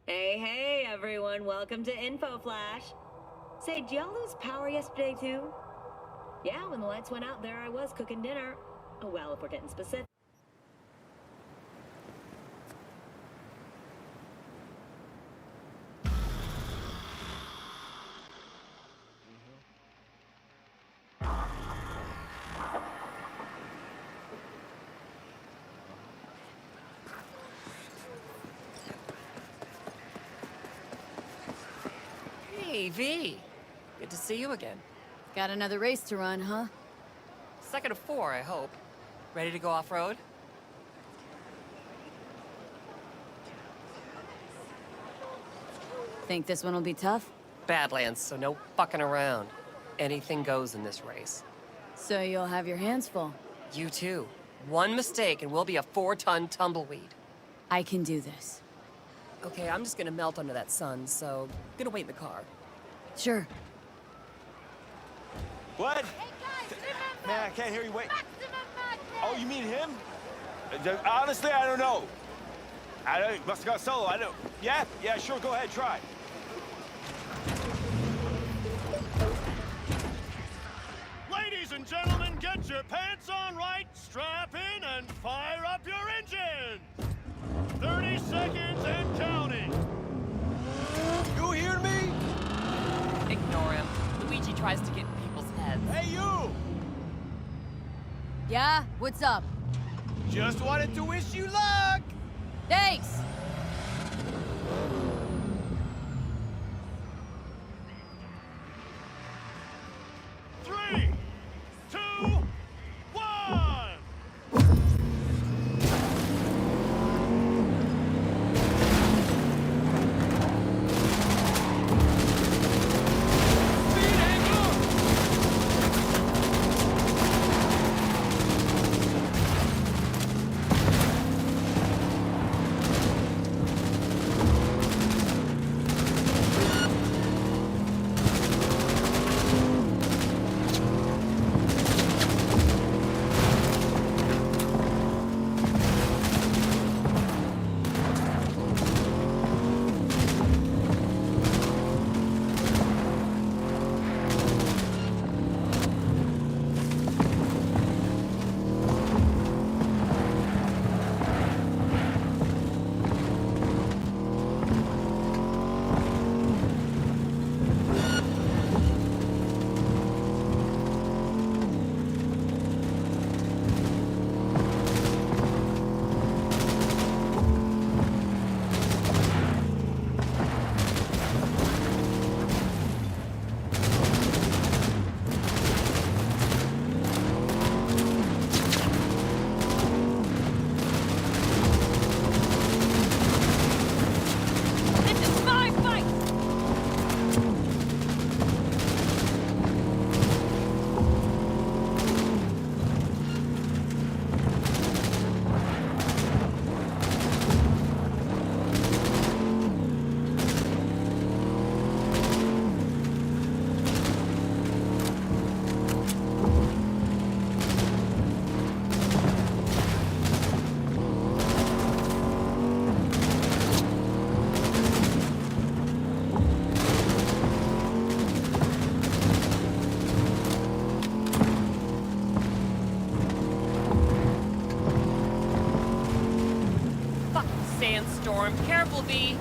Hey, everyone. Welcome to Info Flash. Say, did y'all lose power yesterday, too? Yeah, when the lights went out, there I was cooking dinner. Oh, well, if we're getting specific. Hey, V. Good to see you again. Got another race to run, huh? Second of 4, I hope. Ready to go off-road? Think this one will be tough? Badlands, so no fucking around. Anything goes in this race. So you'll have your hands full. You too. One mistake and we'll be a 4-ton tumbleweed. I can do this. Okay, I'm just gonna melt under that sun, so gonna wait in the car. Sure. What? Hey guys, remember! Man, I can't hear you. Wait. Maximum madness! Oh, you mean him? Honestly, I don't know. Must have got solo. I don't. Yeah, sure. Go ahead, try. Ladies and gentlemen, get your pants on right, strap in, and fire up your engines! 30 seconds and counting! You hear me? Ignore him. Luigi tries to get in people's heads. Hey, you! Yeah? What's up? Just wanted to wish you luck! Thanks! Three, two, one! Speed angle! This is my fight! Fucking sandstorm. Careful, V.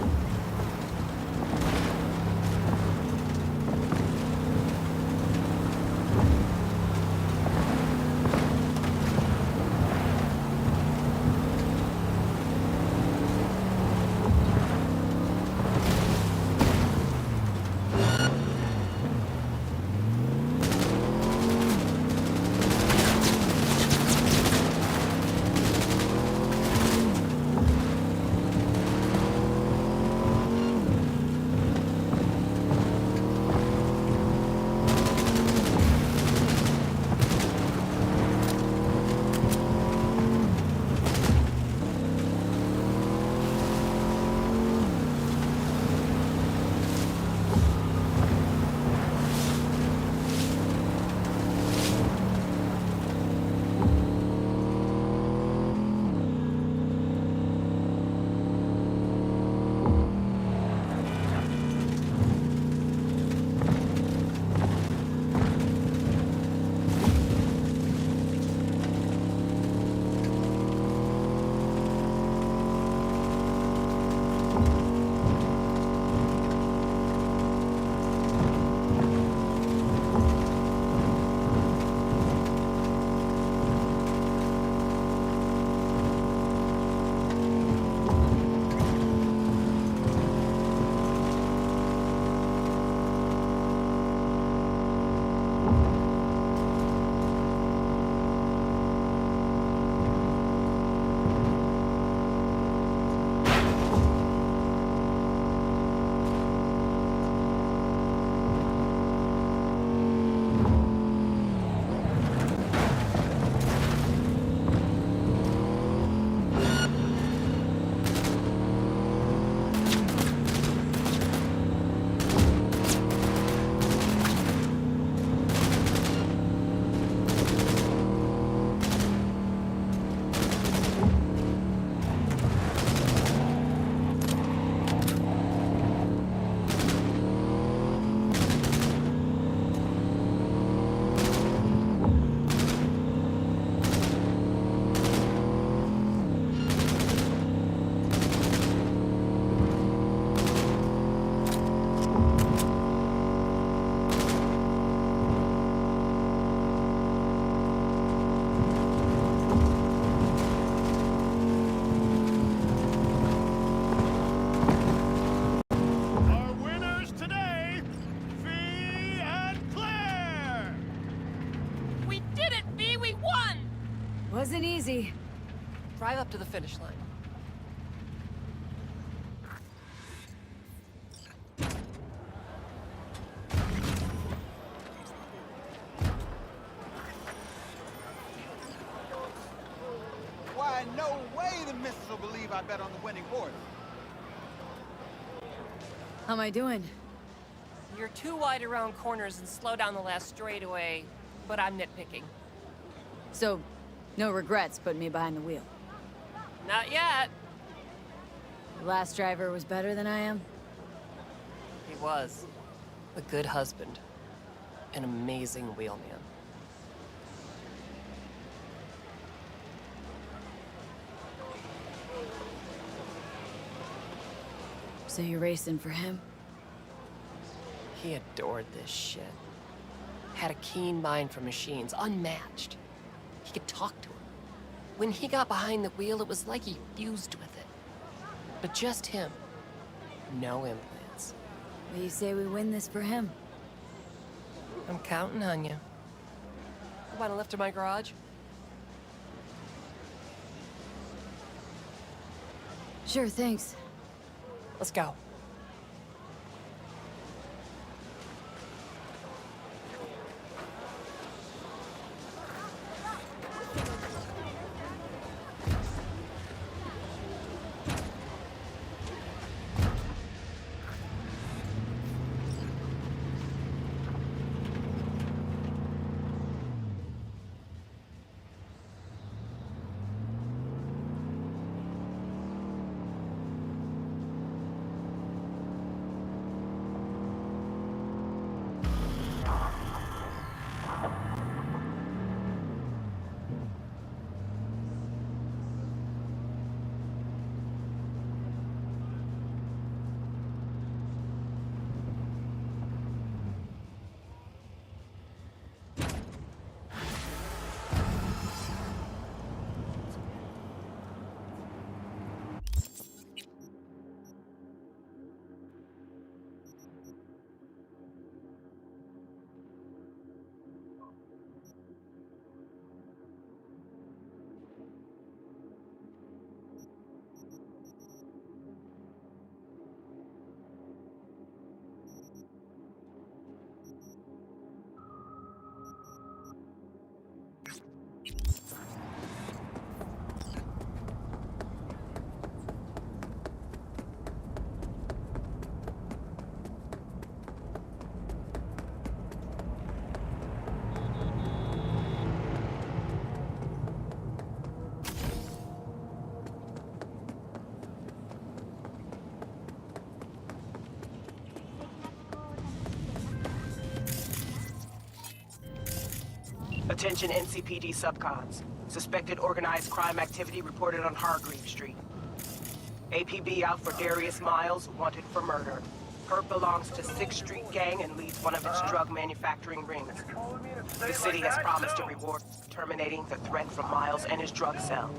Wasn't easy. Drive up to the finish line. Why, no way the missus will believe I bet on the winning horse. How am I doing? You're too wide around corners and slow down the last straightaway, but I'm nitpicking. So, no regrets putting me behind the wheel. Not yet. The last driver was better than I am? He was. A good husband. An amazing wheelman. So you're racing for him? He adored this shit. Had a keen mind for machines, unmatched. He could talk to him. When he got behind the wheel, it was like he fused with it. But just him. No implants. Will you say we win this for him? I'm counting on you. You want a lift to my garage? Sure, thanks. Let's go. Attention NCPD subcons. Suspected organized crime activity reported on Hargreave Street. APB out for Darius Miles, wanted for murder. Perp belongs to 6th Street Gang and leads one of its drug manufacturing rings. The city has promised a reward, terminating the threat from Miles and his drug cell.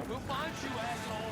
We'll find you, asshole.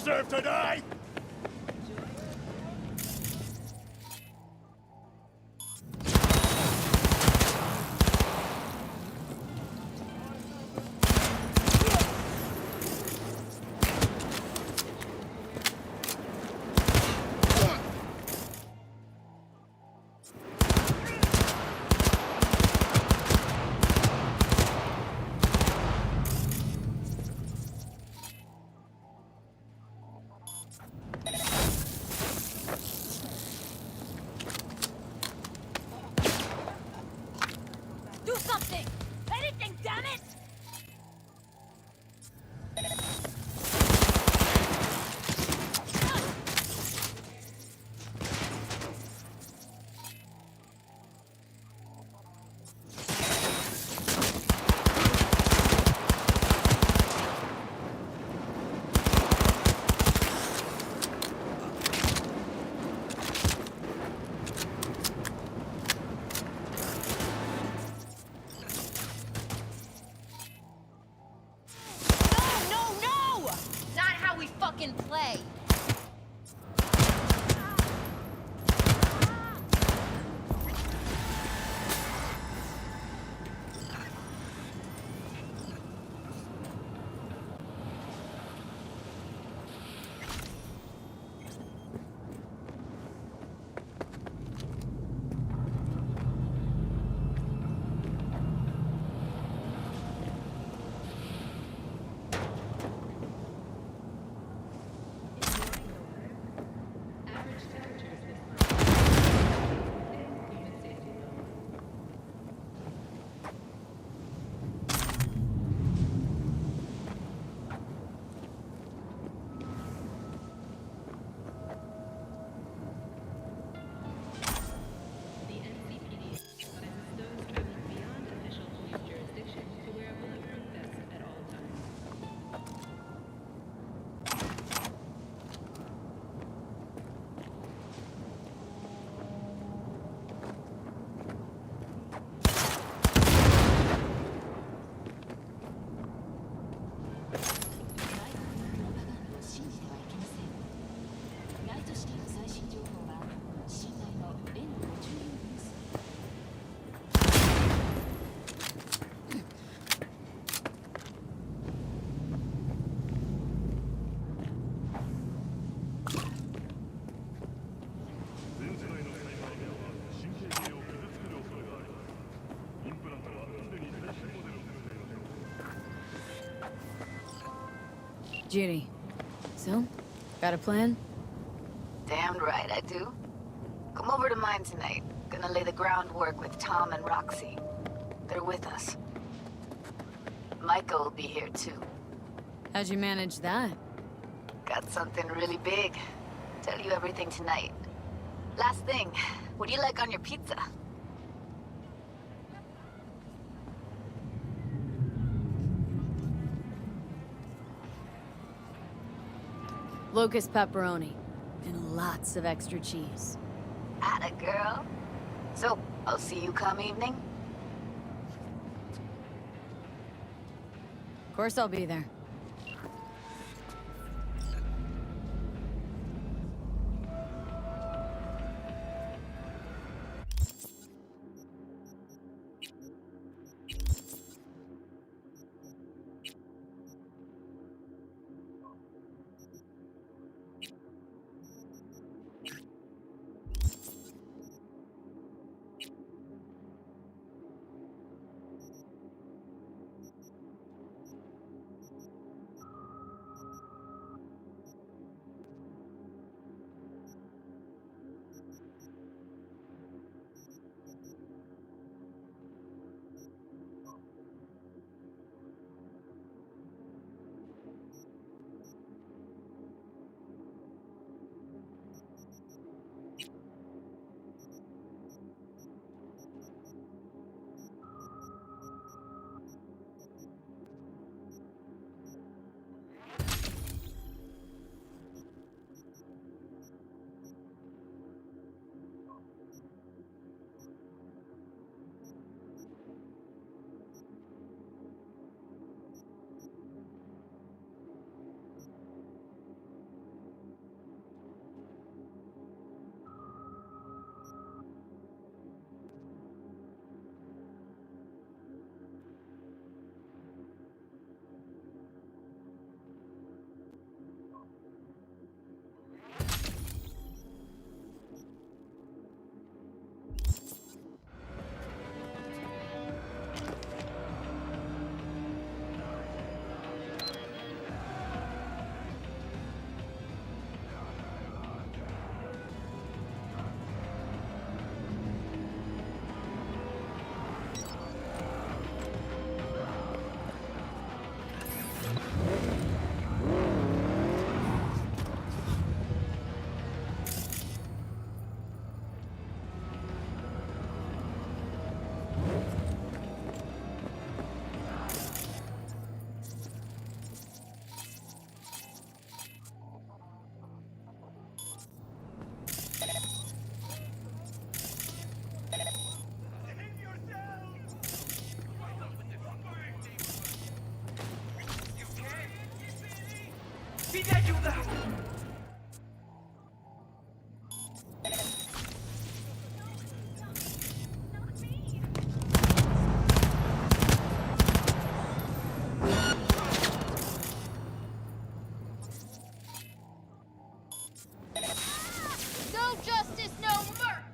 deserve to die! Do something! Anything, damn it! No, no, no! Not how we fucking play. Judy. So, got a plan? Damn right I do. Come over to mine tonight. Gonna lay the groundwork with Tom and Roxy. They're with us. Michael will be here too. How'd you manage that? Got something really big. Tell you everything tonight. Last thing, what do you like on your pizza? Locust pepperoni. And lots of extra cheese. Atta girl. So, I'll see you come evening? Of course I'll be there. No justice, no mercy!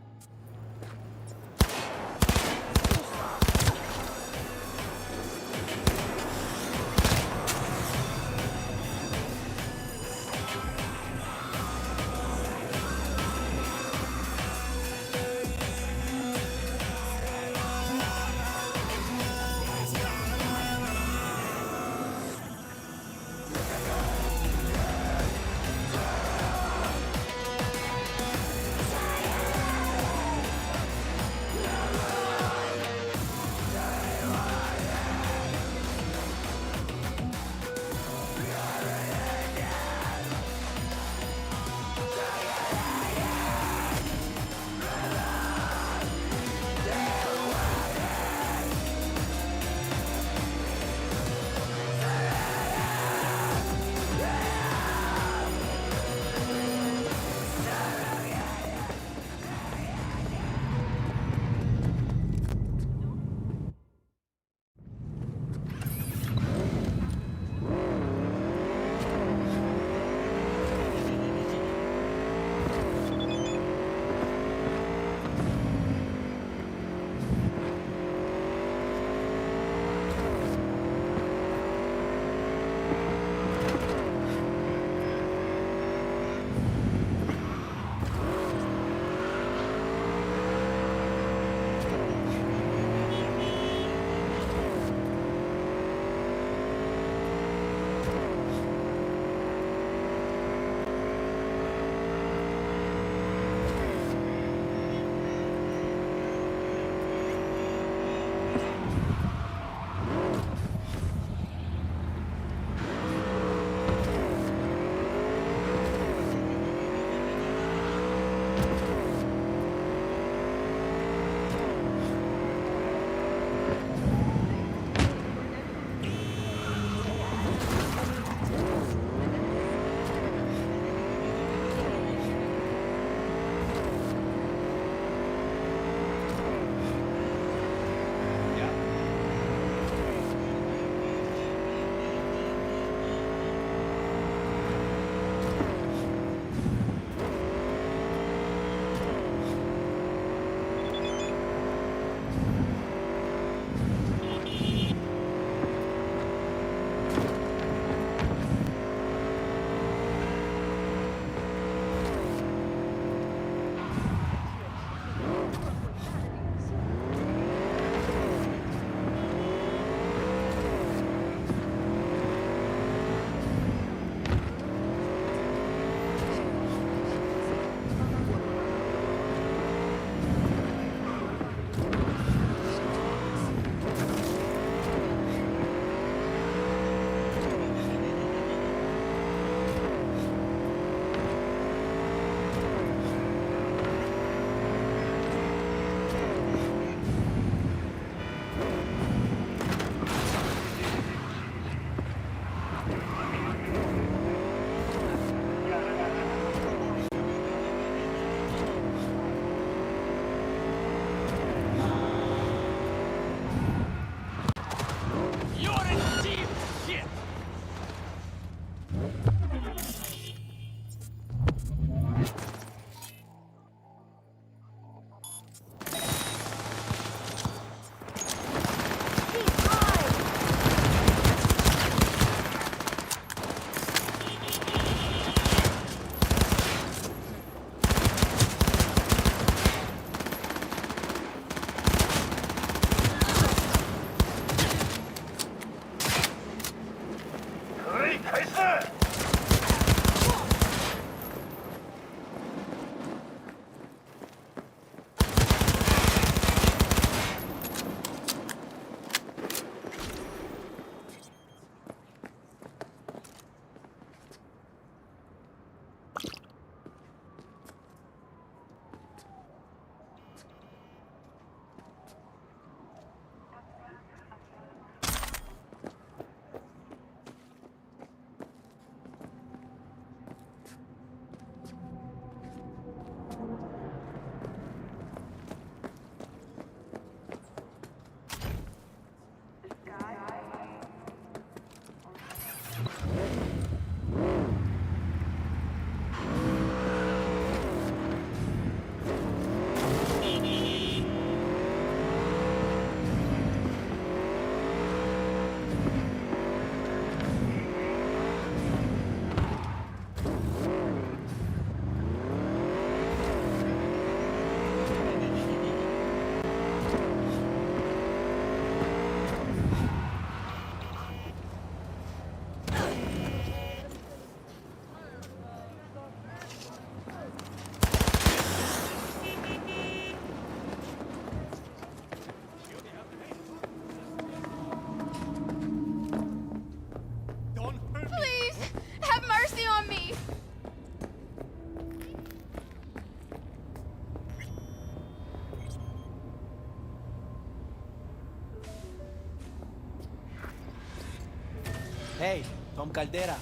Hey, Tom Caldera.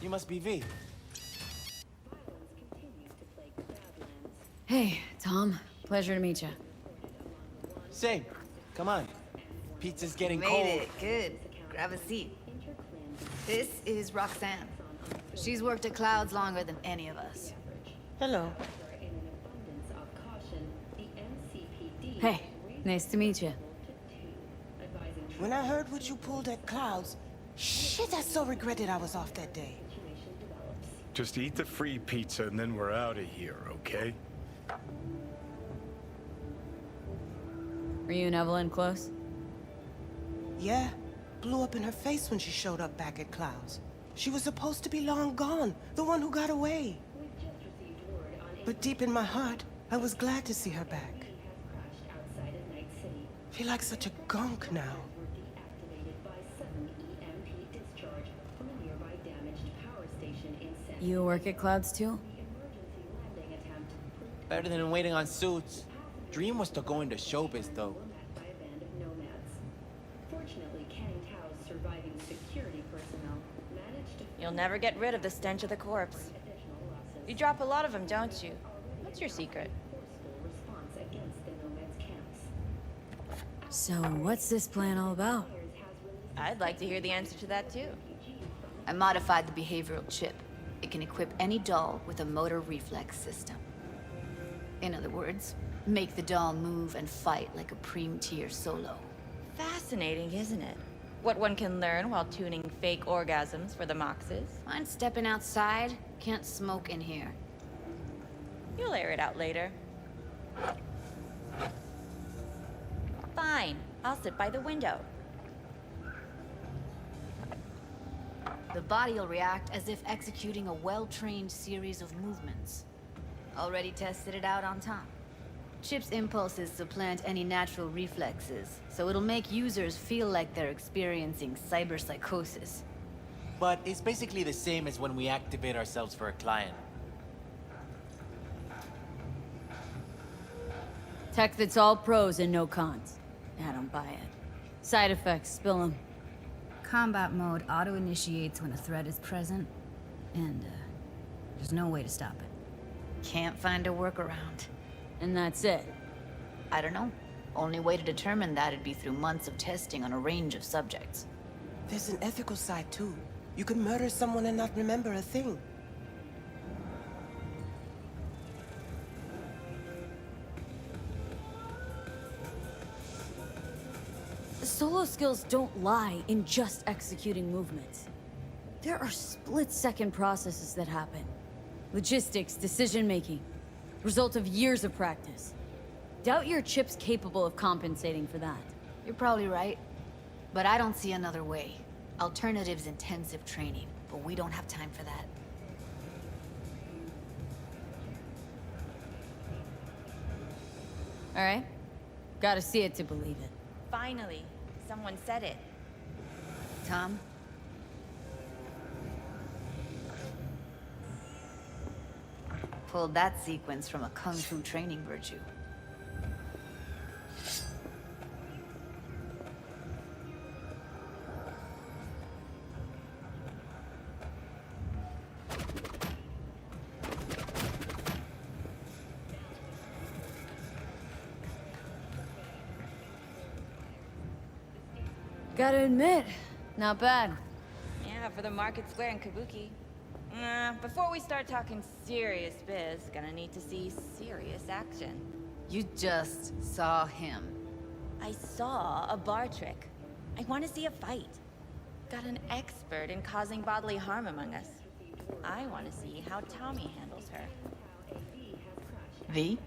You must be V. Hey, Tom. Pleasure to meet you. Same. Come on. Pizza's getting Made cold. it. Good. Grab a seat. This is Roxanne. She's worked at Clouds longer than any of us. Hello. Hey, nice to meet you. When I heard what you pulled at Clouds, shit, I so regretted I was off that day. Just eat the free pizza and then we're out of here, okay? Were you and Evelyn close? Yeah, blew up in her face when she showed up back at Clouds. She was supposed to be long gone, the one who got away. But deep in my heart, I was glad to see her back. Feel like such a gunk now. You work at Clouds too? Better than waiting on suits. Dream was to go into showbiz, though. You'll never get rid of the stench of the corpse. You drop a lot of them, don't you? What's your secret? So, what's this plan all about? I'd like to hear the answer to that, too. I modified the behavioral chip. It can equip any doll with a motor reflex system. In other words, make the doll move and fight like a Preem-tier solo. Fascinating, isn't it? What one can learn while tuning fake orgasms for the Moxes. Mind stepping outside? Can't smoke in here. You'll air it out later. Fine. I'll sit by the window. The body will react as if executing a well-trained series of movements. Already tested it out on Tom. Chip's impulses supplant any natural reflexes, so it'll make users feel like they're experiencing cyberpsychosis. But it's basically the same as when we activate ourselves for a client. Tech that's all pros and no cons. I don't buy it. Side effects, spill them. Combat mode auto-initiates when a threat is present, and there's no way to stop it. Can't find a workaround. And that's it. I don't know. Only way to determine that'd be through months of testing on a range of subjects. There's an ethical side, too. You could murder someone and not remember a thing. Solo skills don't lie in just executing movements. There are split-second processes that happen. Logistics, decision-making, result of years of practice. Doubt your chip's capable of compensating for that. You're probably right. But I don't see another way. Alternative's intensive training, but we don't have time for that. All right? Gotta see it to believe it. Finally, someone said it. Tom? Pulled that sequence from a kung fu training virtue. Gotta admit, not bad. Yeah, for the Market Square in Kabuki. Before we start talking serious biz, gonna need to see serious action. You just saw him. I saw a bar trick. I want to see a fight. Got an expert in causing bodily harm among us. I want to see how Tommy handles her. V?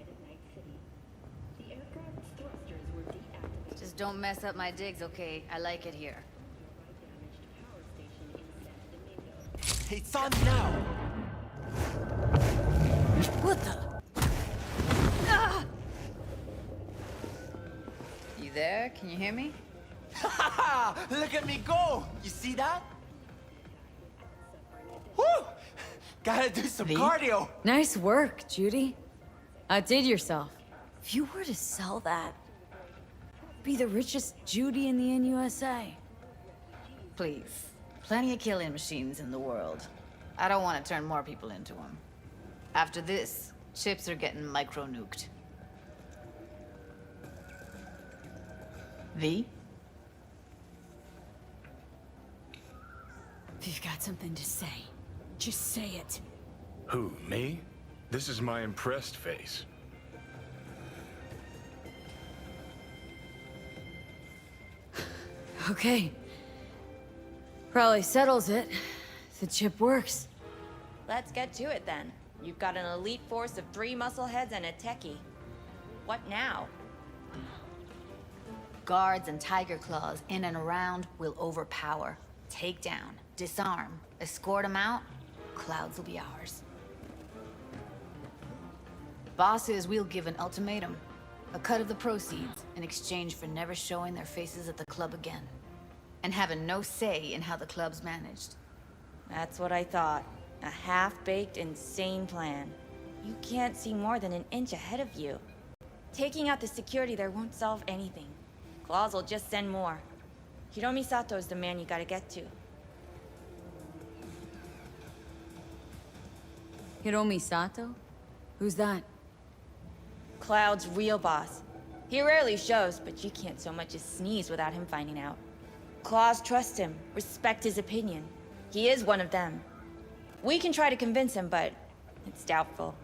Just don't mess up my digs, okay? I like it here. It's on now! What the? Ah! You there? Can you hear me? Look at me go! You see that? Woo! Gotta do some cardio! Nice work, Judy. Outdid yourself. If you were to sell that, be the richest Judy in the NUSA. Please. Plenty of killing machines in the world. I don't want to turn more people into them. After this, ships are getting micro-nuked. V? If you've got something to say, just say it. Who, me? This is my impressed face. Okay. Probably settles it. The chip works. Let's get to it then. You've got an elite force of 3 muscleheads and a techie. What now? Guards and tiger claws in and around will overpower. Take down, disarm, escort them out. Clouds will be ours. Bosses, we'll give an ultimatum. A cut of the proceeds in exchange for never showing their faces at the club again. And having no say in how the club's managed. That's what I thought. A half-baked, insane plan. You can't see more than an inch ahead of you. Taking out the security there won't solve anything. Claws will just send more. Hiromi Sato's the man you gotta get to. Hiromi Sato? Who's that? Cloud's real boss. He rarely shows, but you can't so much as sneeze without him finding out. Claws trust him, respect his opinion. He is one of them. We can try to convince him, but it's doubtful.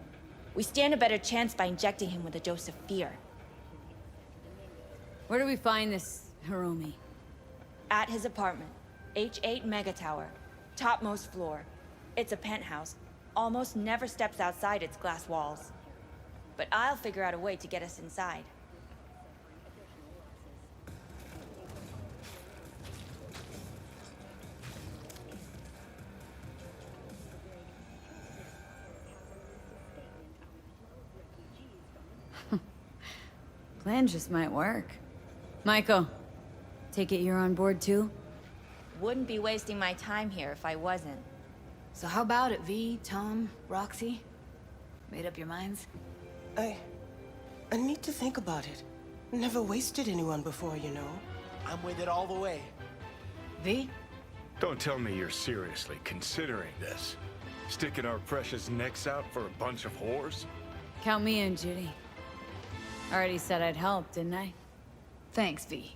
We stand a better chance by injecting him with a dose of fear. Where do we find this Hiromi? At his apartment. H8 Mega Tower. Topmost floor. It's a penthouse. Almost never steps outside its glass walls. But I'll figure out a way to get us inside. Plan just might work. Michael, take it you're on board too? Wouldn't be wasting my time here if I wasn't. So how about it, V, Tom, Roxy? Made up your minds? I need to think about it. Never wasted anyone before, you know. I'm with it all the way. V? Don't tell me you're seriously considering this. Sticking our precious necks out for a bunch of whores? Count me in, Judy. Already said I'd help, didn't I? Thanks, V.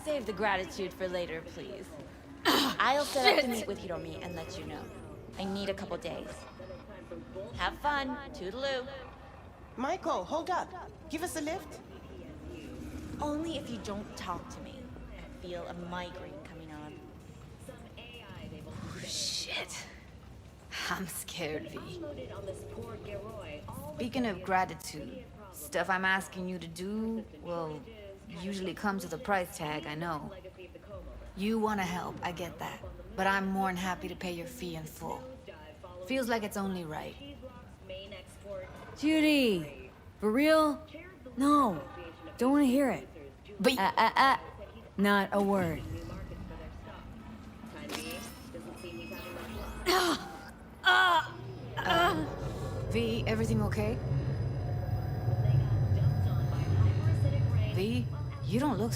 Save the gratitude for later, please. I'll set up to meet with Hiromi and let you know. I need a couple days. Have fun. Toodaloo. Michael, hold up. Give us a lift. Only if you don't talk to me. I feel a migraine coming on. Shit. I'm scared, V. Speaking of gratitude, stuff I'm asking you to do, well, usually comes with a price tag, I know. You want to help, I get that. But I'm more than happy to pay your fee in full. Feels like it's only right. Judy! For real? No. Don't want to hear it. But not a word. V, everything okay? V, you don't look...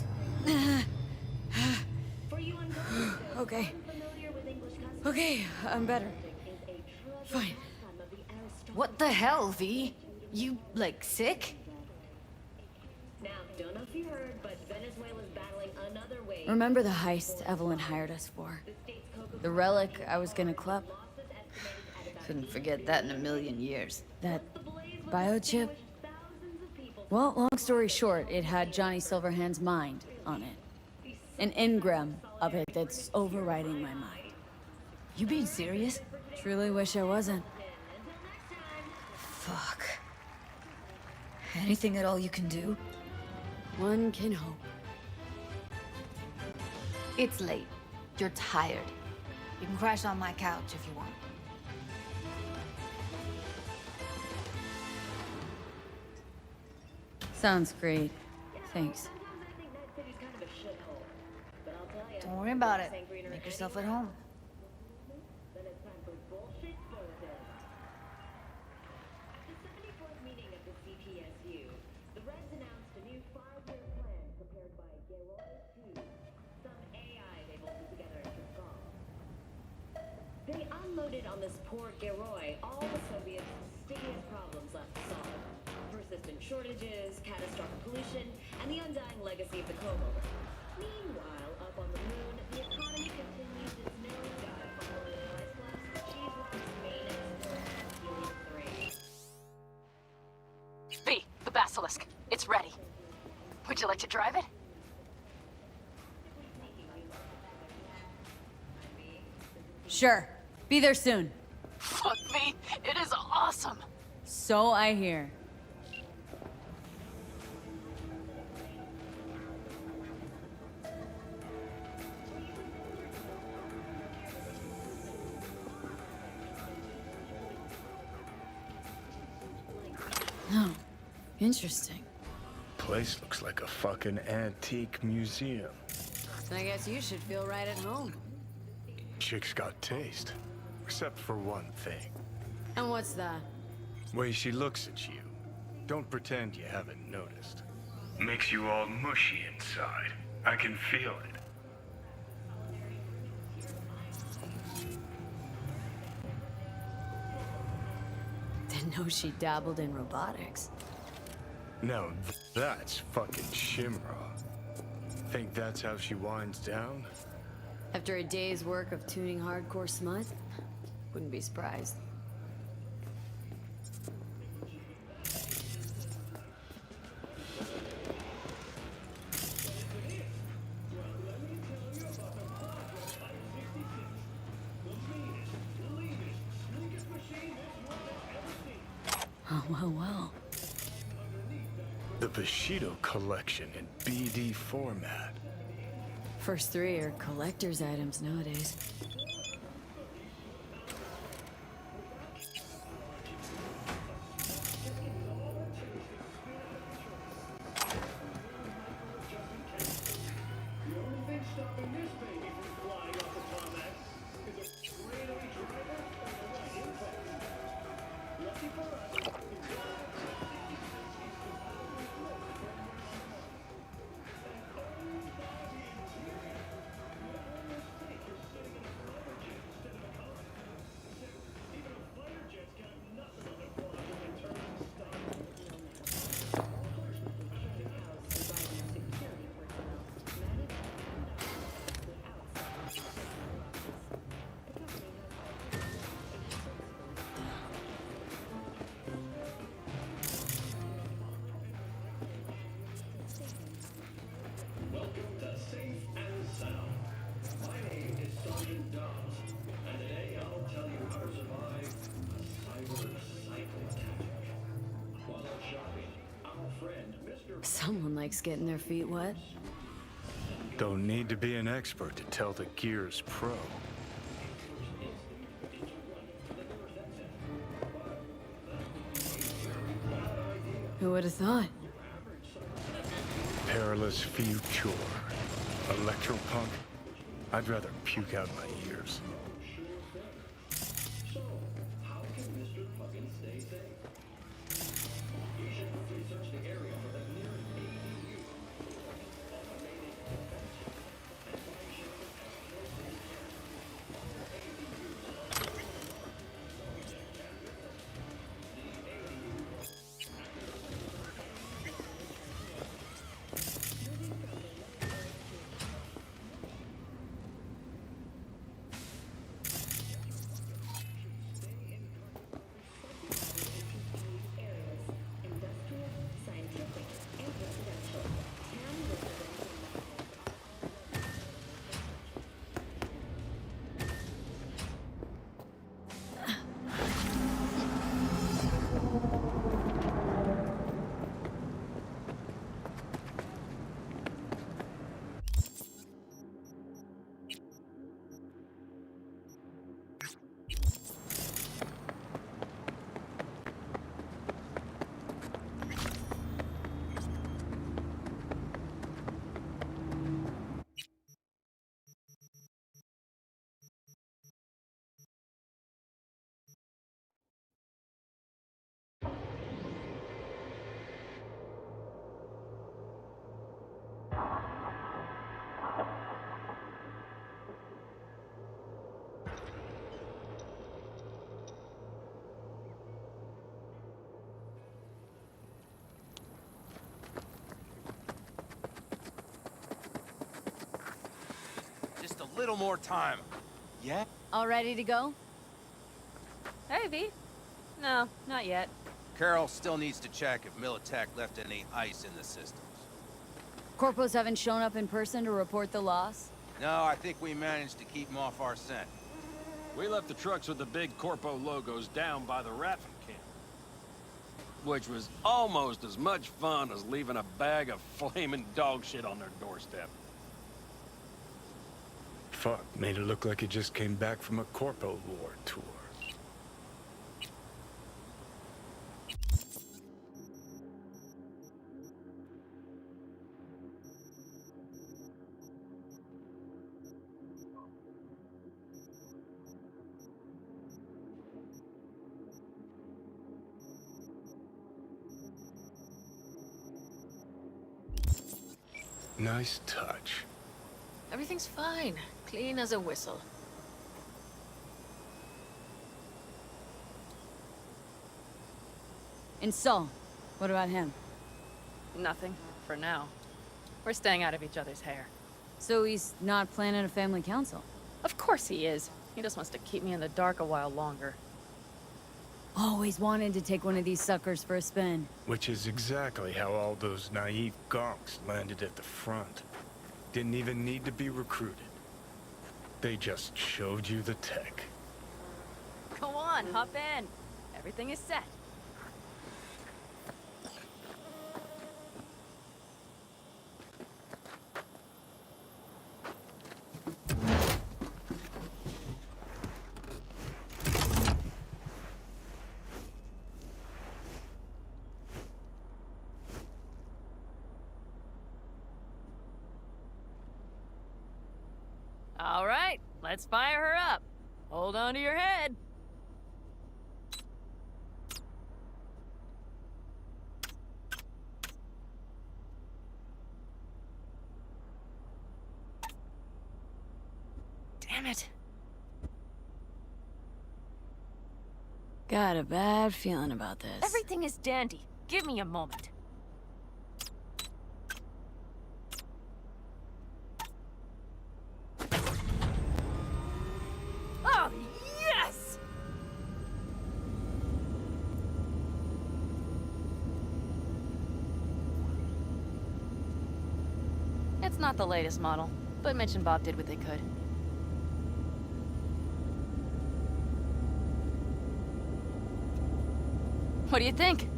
Okay. Okay, I'm better. Fine. What the hell, V? You, like, sick? Now, don't know if you heard, but Venezuela's battling another wave. Remember the heist Evelyn hired us for? The relic I was gonna club? Couldn't forget that in a million years. That biochip? Well, long story short, it had Johnny Silverhand's mind on it. An engram of it that's overriding my mind. You being serious? Truly wish I wasn't. Fuck. Anything at all you can do? One can hope. It's late. You're tired. You can crash on my couch if you want. Sounds great. Thanks. Don't worry about it. Make yourself at home. Then it's time for bullshit bulletin. At the 74th meeting of the CPSU, the Reds announced a new 5-year plan prepared by Geroy 2, some AI they bolted together at Cascal. unloaded on this port Geroy, all the Soviets' stigiest problems left to solve. Persistent shortages, catastrophic pollution, and the undying legacy of the comb over. Meanwhile, up on the moon, the economy continues its nosedive following an ice blast that Cheeselock's main export, Helium 3. V, the Basilisk. It's ready. Would you like to drive it? Sure. Be there soon. Fuck V, it is awesome. So I hear. Oh, interesting. Place looks like a fucking antique museum. I guess you should feel right at home. Chick's got taste. Except for one thing. And what's that? Way she looks at you. Don't pretend you haven't noticed. Makes you all mushy inside. I can feel it. Didn't know she dabbled in robotics. Now that's fucking Shimra. Think that's how she winds down? After a day's work of tuning hardcore smut? Wouldn't be surprised. Oh, well. The Bushido collection in BD format. First three are collector's items nowadays. Someone likes getting their feet wet. Don't need to be an expert to tell the Gear's pro. Who would have thought? Perilous future. Electropunk? I'd rather puke out my ears. a little more time. Yeah? All ready to go? Hey, V. No, not yet. Carol still needs to check if Militech left any ice in the systems. Corpos haven't shown up in person to report the loss? No, I think we managed to keep them off our scent. We left the trucks with the big Corpo logos down by the Raffin camp. Which was almost as much fun as leaving a bag of flaming dog shit on their doorstep. Fuck, made it look like it just came back from a Corpo War tour. Nice touch. Everything's fine. Clean as a whistle. And Saul, what about him? Nothing, for now. We're staying out of each other's hair. So he's not planning a family council? Of course he is. He just wants to keep me in the dark a while longer. Always wanted to take one of these suckers for a spin. Which is exactly how all those naive gonks landed at the front. Didn't even need to be recruited. They just showed you the tech. Go on, hop in. Everything is set. All right, let's fire her up. Hold on to your head. Damn it. Got a bad feeling about this. Everything is dandy. Give me a moment. Oh, yes! It's not the latest model, but Mitch and Bob did what they could. What do you think?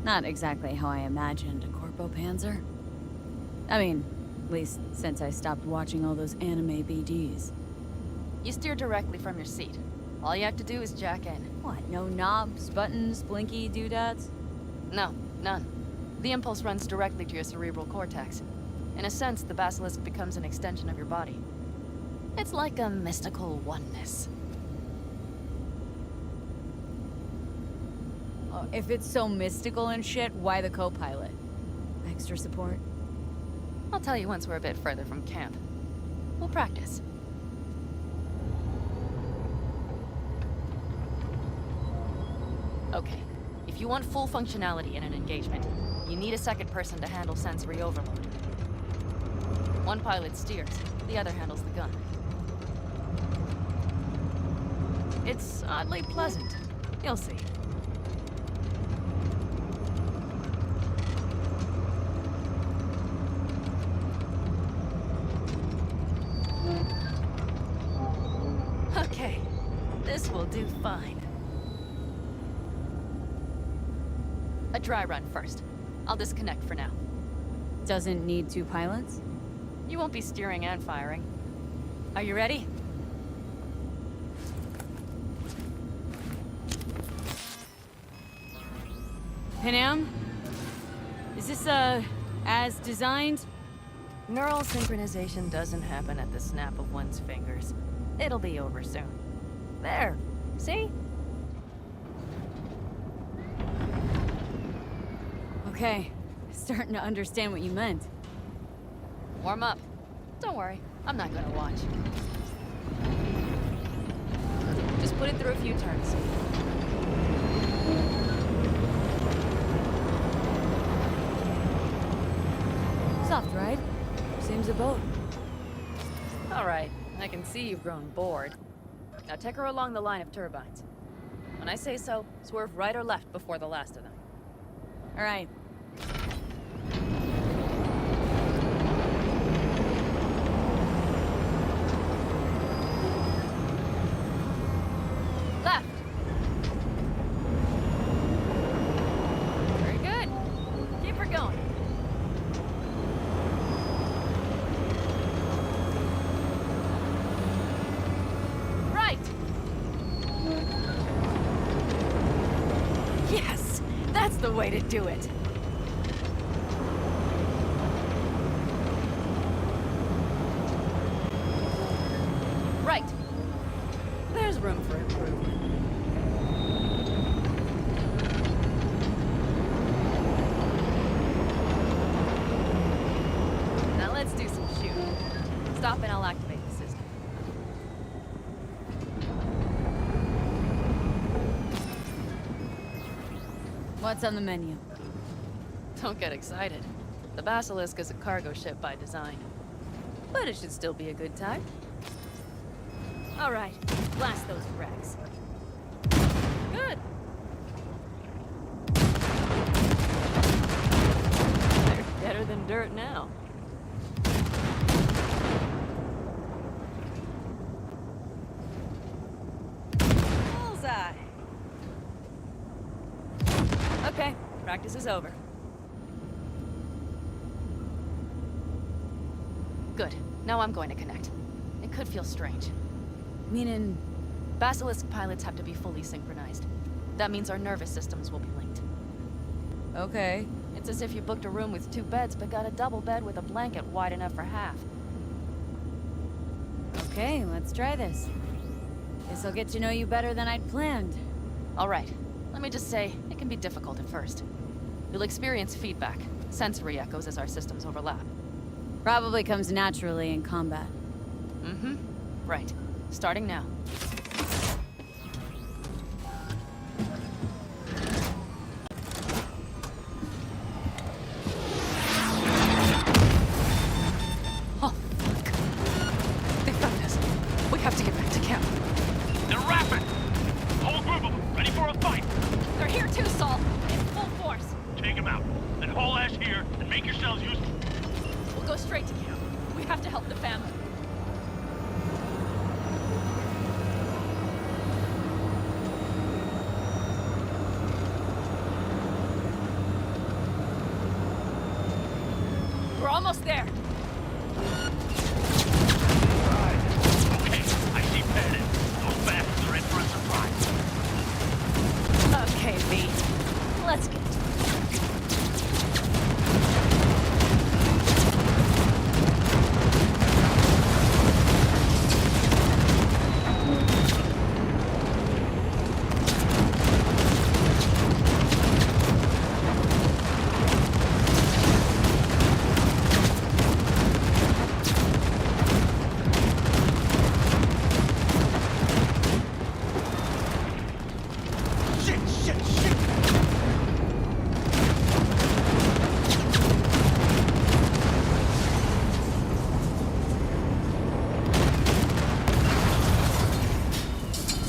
Not exactly how I imagined a Corpo Panzer. I mean, at least since I stopped watching all those anime BDs. You steer directly from your seat. All you have to do is jack in. What, no knobs, buttons, blinky doodads? No, none. The impulse runs directly to your cerebral cortex. In a sense, the basilisk becomes an extension of your body. It's like a mystical oneness. Oh, if it's so mystical and shit, why the co-pilot? Extra support? I'll tell you once we're a bit further from camp. We'll practice. Okay, if you want full functionality in an engagement, you need a second person to handle sensory overload. One pilot steers, the other handles the gun. It's oddly pleasant. You'll see. Okay, this will do fine. A dry run first. I'll disconnect for now. Doesn't need two pilots? You won't be steering and firing. Are you ready? Panam? Is this, as designed? Neural synchronization doesn't happen at the snap of one's fingers. It'll be over soon. There. See? Okay. Starting to understand what you meant. Warm up. Don't worry, I'm not gonna watch. Just put it through a few turns. boat. All right, I can see you've grown bored. Now take her along the line of turbines. When I say so, swerve right or left before the last of them. All right. Left! Very good. Keep her going. Right! Yes! That's the way to do it! Right. There's room for improvement. Now let's do some shooting. Stop and I'll activate the system. What's on the menu? Don't get excited. The Basilisk is a cargo ship by design. But it should still be a good time. All right, blast those wrecks. Good. They're deader than dirt now. Bullseye. Okay, practice is over. Good. Now I'm going to connect. It could feel strange. Meaning? Basilisk pilots have to be fully synchronized. That means our nervous systems will be linked. Okay. It's as if you booked a room with 2 beds, but got a double bed with a blanket wide enough for half. Okay, let's try this. Guess I'll get to know you better than I'd planned. All right. Let me just say, it can be difficult at first. You'll experience feedback, sensory echoes as our systems overlap. Probably comes naturally in combat. Mm-hmm. Right. Starting now. Oh, fuck. They found us. We have to get back to camp. They're rapid! Whole group of them, ready for a fight! They're here too, Saul. In full force. Take them out, then haul ass here and make yourselves useful. We'll go straight to camp. We have to help the family. We're almost there. Right. Okay, I see Bandit. Those bastards are in for a surprise. Okay, V. Let's get to it.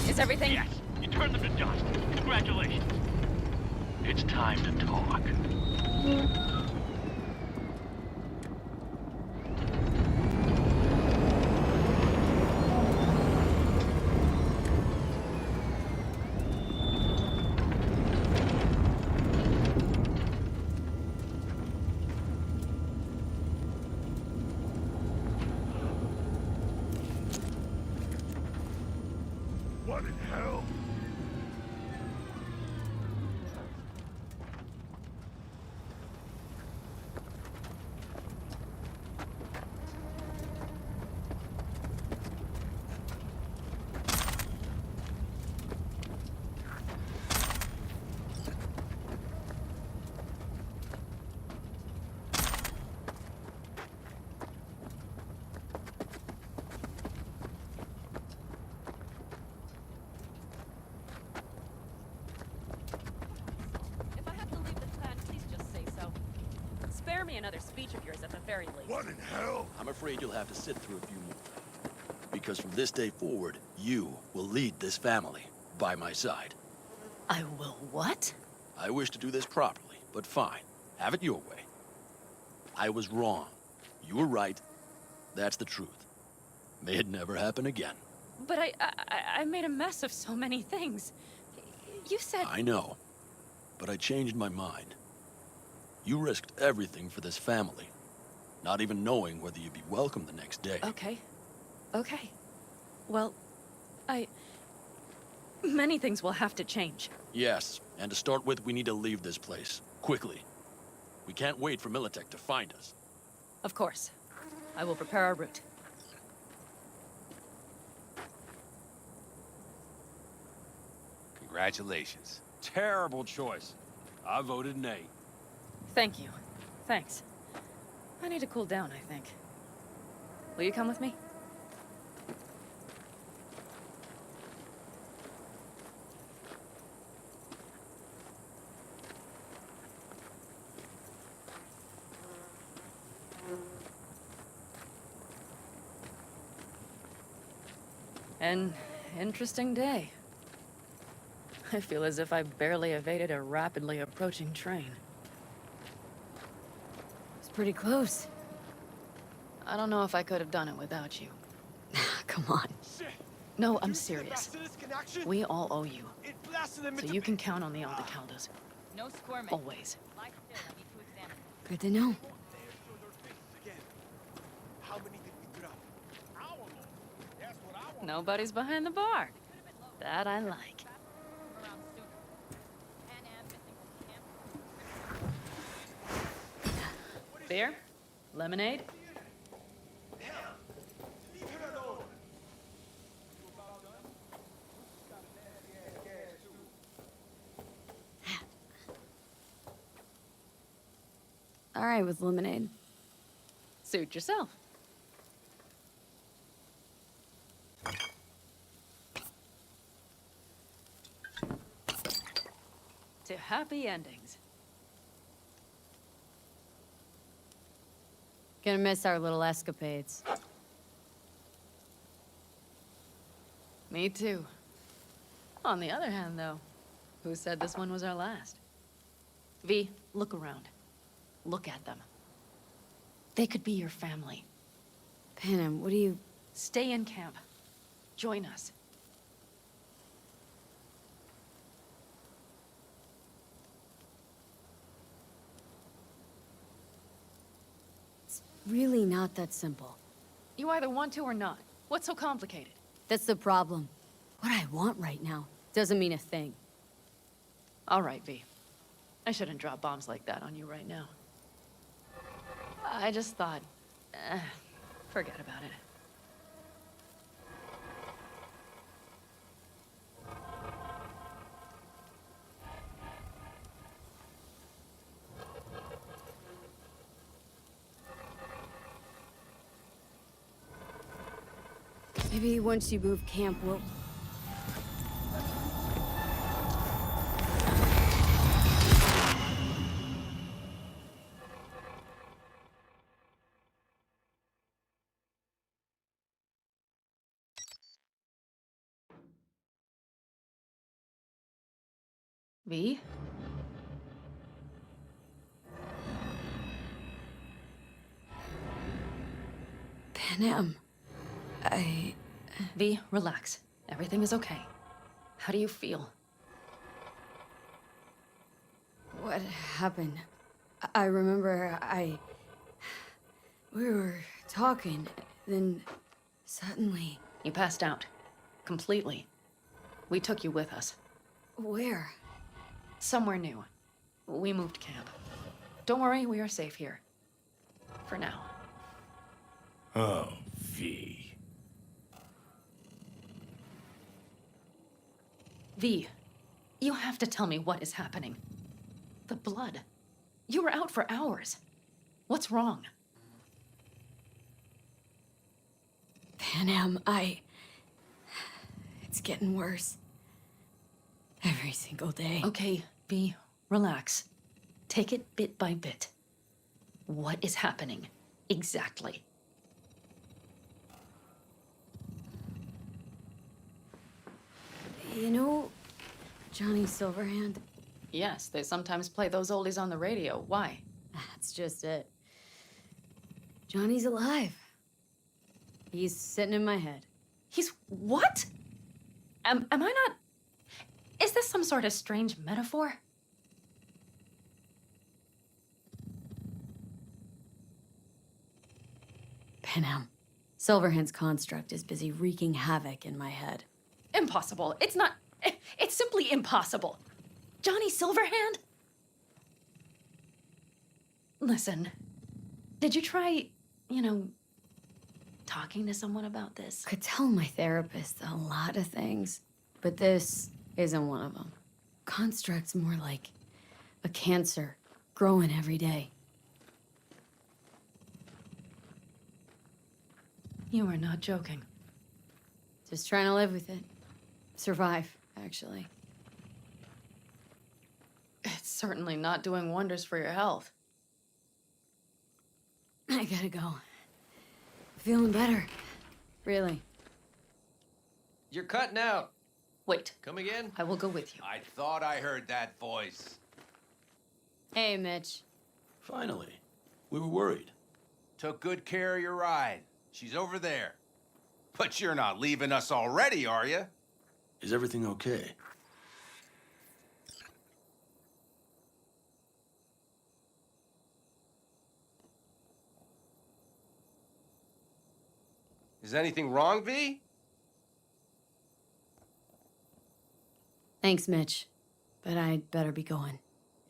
Is everything? Yes, you turned them to dust. Congratulations. It's time to talk. What in hell? another speech of yours at the very least. What in hell? I'm afraid you'll have to sit through a few more. Because from this day forward, you will lead this family by my side. I will what? I wish to do this properly, but fine. Have it your way. I was wrong. You were right. That's the truth. May it never happen again. But I made a mess of so many things. You said... I know. But I changed my mind. You risked everything for this family. Not even knowing whether you'd be welcome the next day. Okay. Okay. Well, many things will have to change. Yes, and to start with, we need to leave this place. Quickly. We can't wait for Militech to find us. Of course. I will prepare our route. Congratulations. Terrible choice. I voted nay. Thank you. Thanks. I need to cool down, I think. Will you come with me? An interesting day. I feel as if I barely evaded a rapidly approaching train. It's pretty close. I don't know if I could have done it without you. Come on. No, I'm serious. We all owe you. So you can count on the Aldecaldos. No squirming. Always. Lie still. I need to examine. Good to know. Nobody's behind the bar. That I like. Beer? Lemonade? All right with lemonade. Suit yourself. To happy endings. Gonna miss our little escapades. Me too. On the other hand, though, who said this one was our last? V, look around. Look at them. They could be your family. Panem, what do you... Stay in camp. Join us. Really not that simple. You either want to or not. What's so complicated? That's the problem. What I want right now doesn't mean a thing. All right, V. I shouldn't drop bombs like that on you right now. I just thought... forget about it. Maybe once you move camp, we'll... V? Panem, V, relax. Everything is okay. How do you feel? What happened? I remember we were talking, then suddenly... You passed out. Completely. We took you with us. Where? Somewhere new. We moved camp. Don't worry, we are safe here. For now. Oh, V. V, you have to tell me what is happening. The blood. You were out for hours. What's wrong? Panem, it's getting worse. Every single day. Okay, V, relax. Take it bit by bit. What is happening? Exactly. You know Johnny Silverhand? Yes, they sometimes play those oldies on the radio. Why? That's just it. Johnny's alive. He's sitting in my head. He's what? Am I not... Is this some sort of strange metaphor? Panam. Silverhand's construct is busy wreaking havoc in my head. Impossible. It's not... It's simply impossible. Johnny Silverhand? Listen, did you try, talking to someone about this? Could tell my therapist a lot of things, but this isn't one of them. Construct's more like a cancer, growing every day. You are not joking. Just trying to live with it. Survive, actually. It's certainly not doing wonders for your health. I gotta go. Feeling better. Really. You're cutting out. Wait. Come again? I will go with you. I thought I heard that voice. Hey, Mitch. Finally. We were worried. Took good care of your ride. She's over there. But you're not leaving us already, are you? Is everything okay? Is anything wrong, V? Thanks, Mitch. But I'd better be going.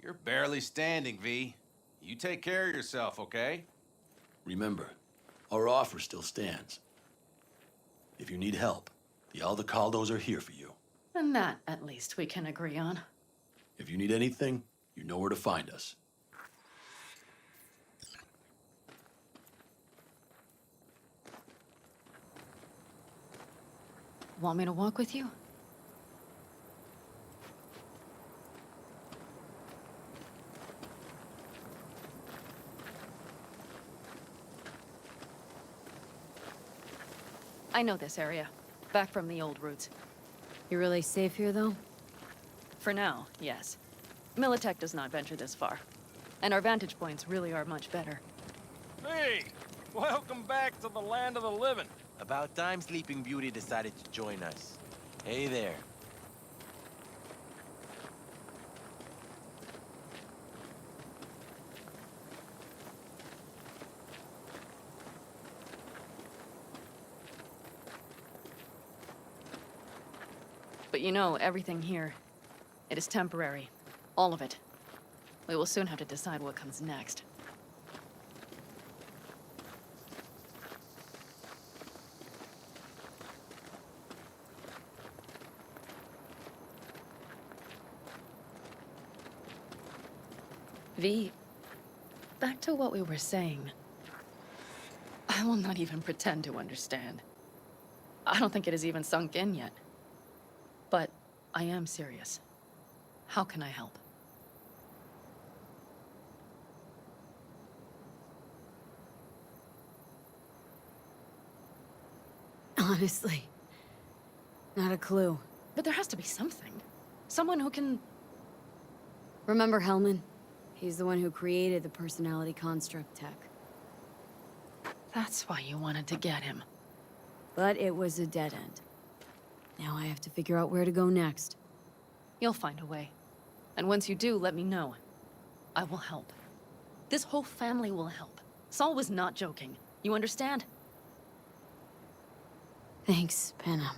You're barely standing, V. You take care of yourself, okay? Remember, our offer still stands. If you need help, the Aldecaldos are here for you. And that, at least, we can agree on. If you need anything, you know where to find us. Want me to walk with you? I know this area. Back from the old routes. You really safe here, though? For now, yes. Militech does not venture this far. And our vantage points really are much better. Hey! Welcome back to the land of the living. About time Sleeping Beauty decided to join us. Hey there. But you know, everything here, it is temporary. All of it. We will soon have to decide what comes next. V, back to what we were saying. I will not even pretend to understand. I don't think it has even sunk in yet. But I am serious. How can I help? Honestly, not a clue. But there has to be something. Someone who can... Remember Hellman? He's the one who created the personality construct tech. That's why you wanted to get him. But it was a dead end. Now I have to figure out where to go next. You'll find a way. And once you do, let me know. I will help. This whole family will help. Saul was not joking. You understand? Thanks, Panam.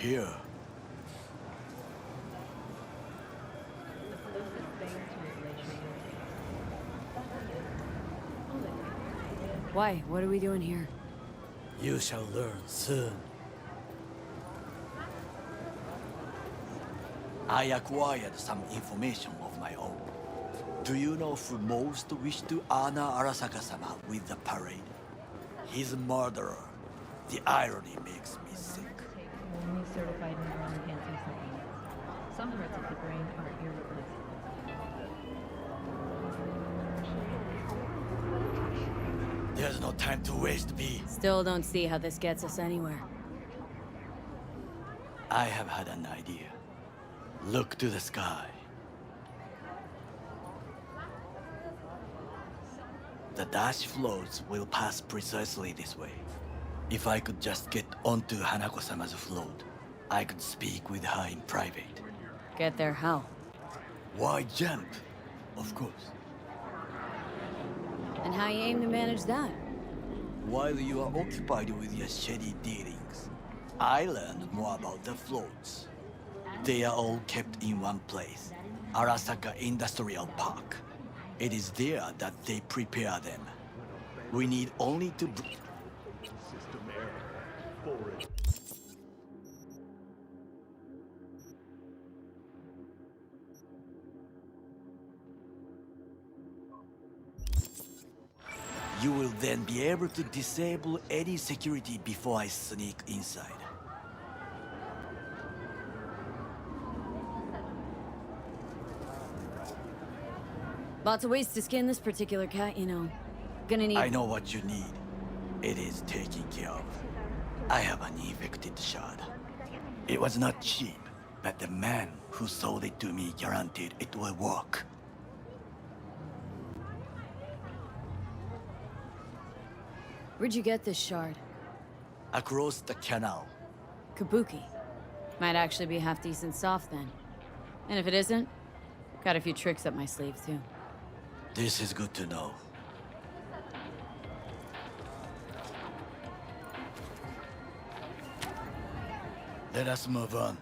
here. Why? What are we doing here? You shall learn soon. I acquired some information of my own. Do you know who most wished to honor Arasaka-sama with the parade? His murderer. The irony makes me sick. Only certified neural-enhancing supplements. Some parts of the brain are irreplaceable. There's no time to waste, B. Still don't see how this gets us anywhere. I have had an idea. Look to the sky. The dash floats will pass precisely this way. If I could just get onto Hanako-sama's float, I could speak with her in private. Get there how? Why jump? Of course. And how you aim to manage that? While you are occupied with your shady dealings, I learned more about the floats. They are all kept in one place, Arasaka Industrial Park. It is there that they prepare them. We need only to... System error. Forward. You will then be able to disable any security before I sneak inside. Lots of ways to skin this particular cat, you know. Gonna need... I know what you need. It is taken care of. I have an infected shard. It was not cheap, but the man who sold it to me guaranteed it will work. Where'd you get this shard? Across the canal. Kabuki. Might actually be half decent soft then. And if it isn't, got a few tricks up my sleeve too. This is good to know. Let us move on.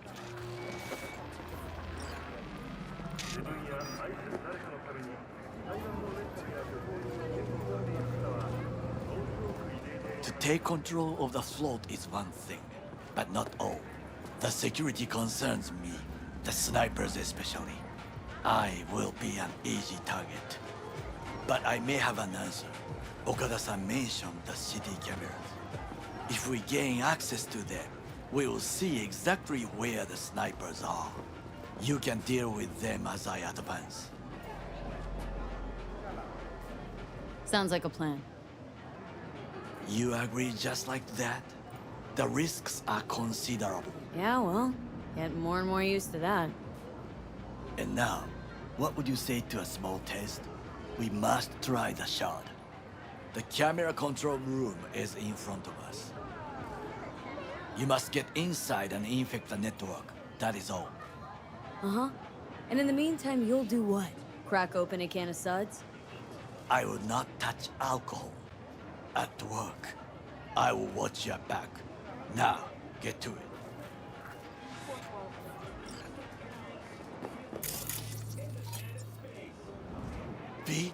To take control of the float is one thing, but not all. The security concerns me, the snipers especially. I will be an easy target. But I may have an answer. Okada-san mentioned the city cameras. If we gain access to them, we will see exactly where the snipers are. You can deal with them as I advance. Sounds like a plan. You agree just like that? The risks are considerable. Yeah, well, getting more and more used to that. And now, what would you say to a small test? We must try the shard. The camera control room is in front of us. You must get inside and infect the network. That is all. Uh-huh. And in the meantime, you'll do what? Crack open a can of suds? I will not touch alcohol. At work, I will watch your back. Now, get to it. V?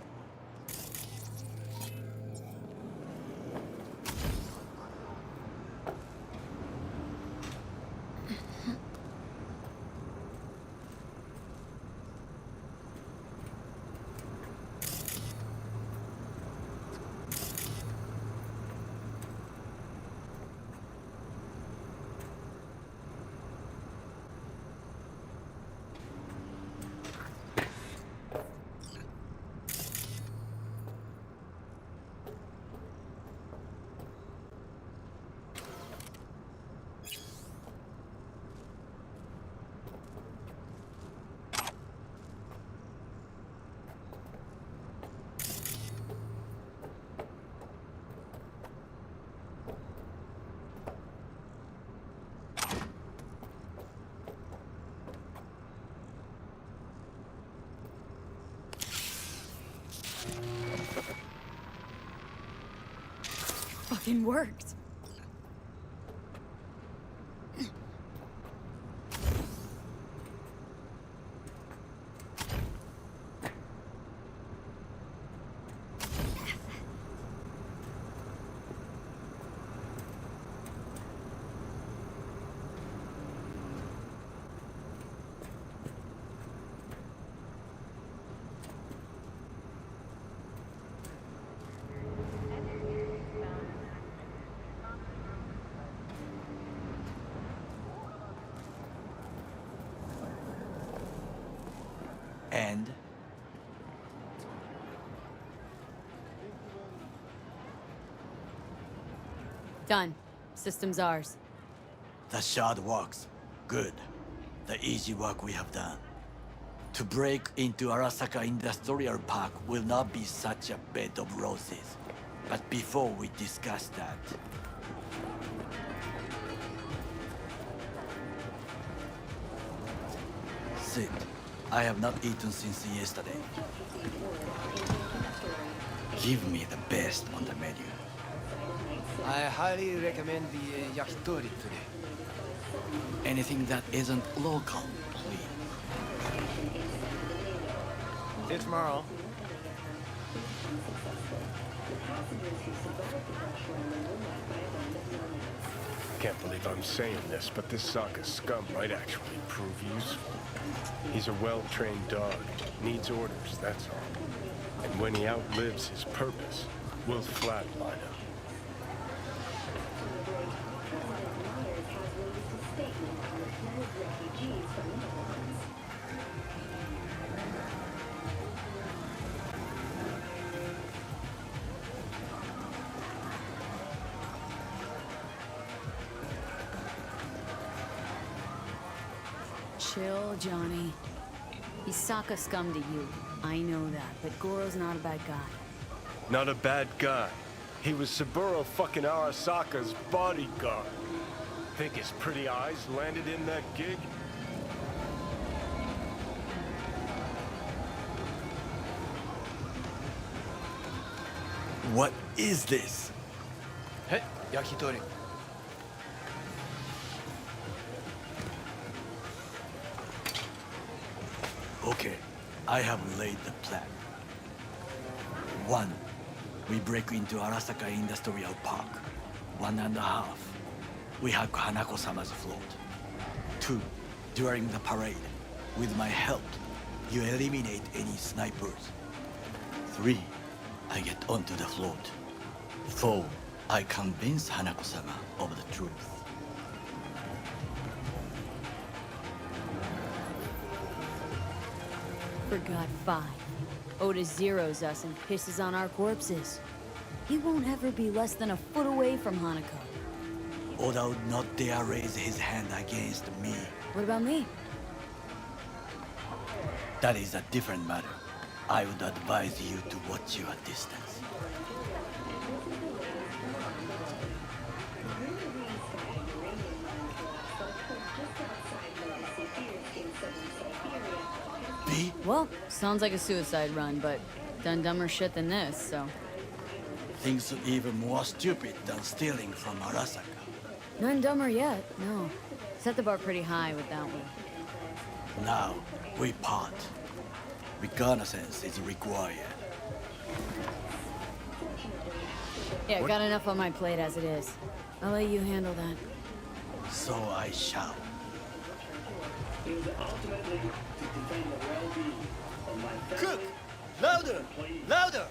Fucking worked. And Done. System's ours. the shard works. Good. The easy work we have done. To break into Arasaka Industrial Park will not be such a bed of roses. But before we discuss that... Sit. I have not eaten since yesterday. Give me the best on the menu. I highly recommend the yakitori today. Anything that isn't local, please. See you tomorrow. Can't believe I'm saying this, but this Sokka scum might actually prove useful. He's a well-trained dog. Needs orders, that's all. And when he outlives his purpose, we'll flatline him. Chill, Johnny. He's Sokka scum to you. I know that, but Goro's not a bad guy. Not a bad guy. He was Saburo fucking Arasaka's bodyguard. Think his pretty eyes landed in that gig? What is this? Hey, yakitori. Okay, I have laid the plan. 1. We break into Arasaka Industrial Park. 1.5. We hack Hanako-sama's float. 2. During the parade, with my help, you eliminate any snipers. 3. I get onto the float. 4. I convince Hanako-sama of the truth. Forgot 5. Oda zeroes us and pisses on our corpses. He won't ever be less than a foot away from Hanako. Oda would not dare raise his hand against me. What about me? That is a different matter. I would advise you to watch your distance. B? Well, sounds like a suicide run, but done dumber shit than this, so... Things even more stupid than stealing from Arasaka. None dumber yet, no. Set the bar pretty high with that one. Now, we part. Reconnaissance is required. Yeah, got enough on my plate as it is. I'll let you handle that. So I shall. Cook! Louder! Louder!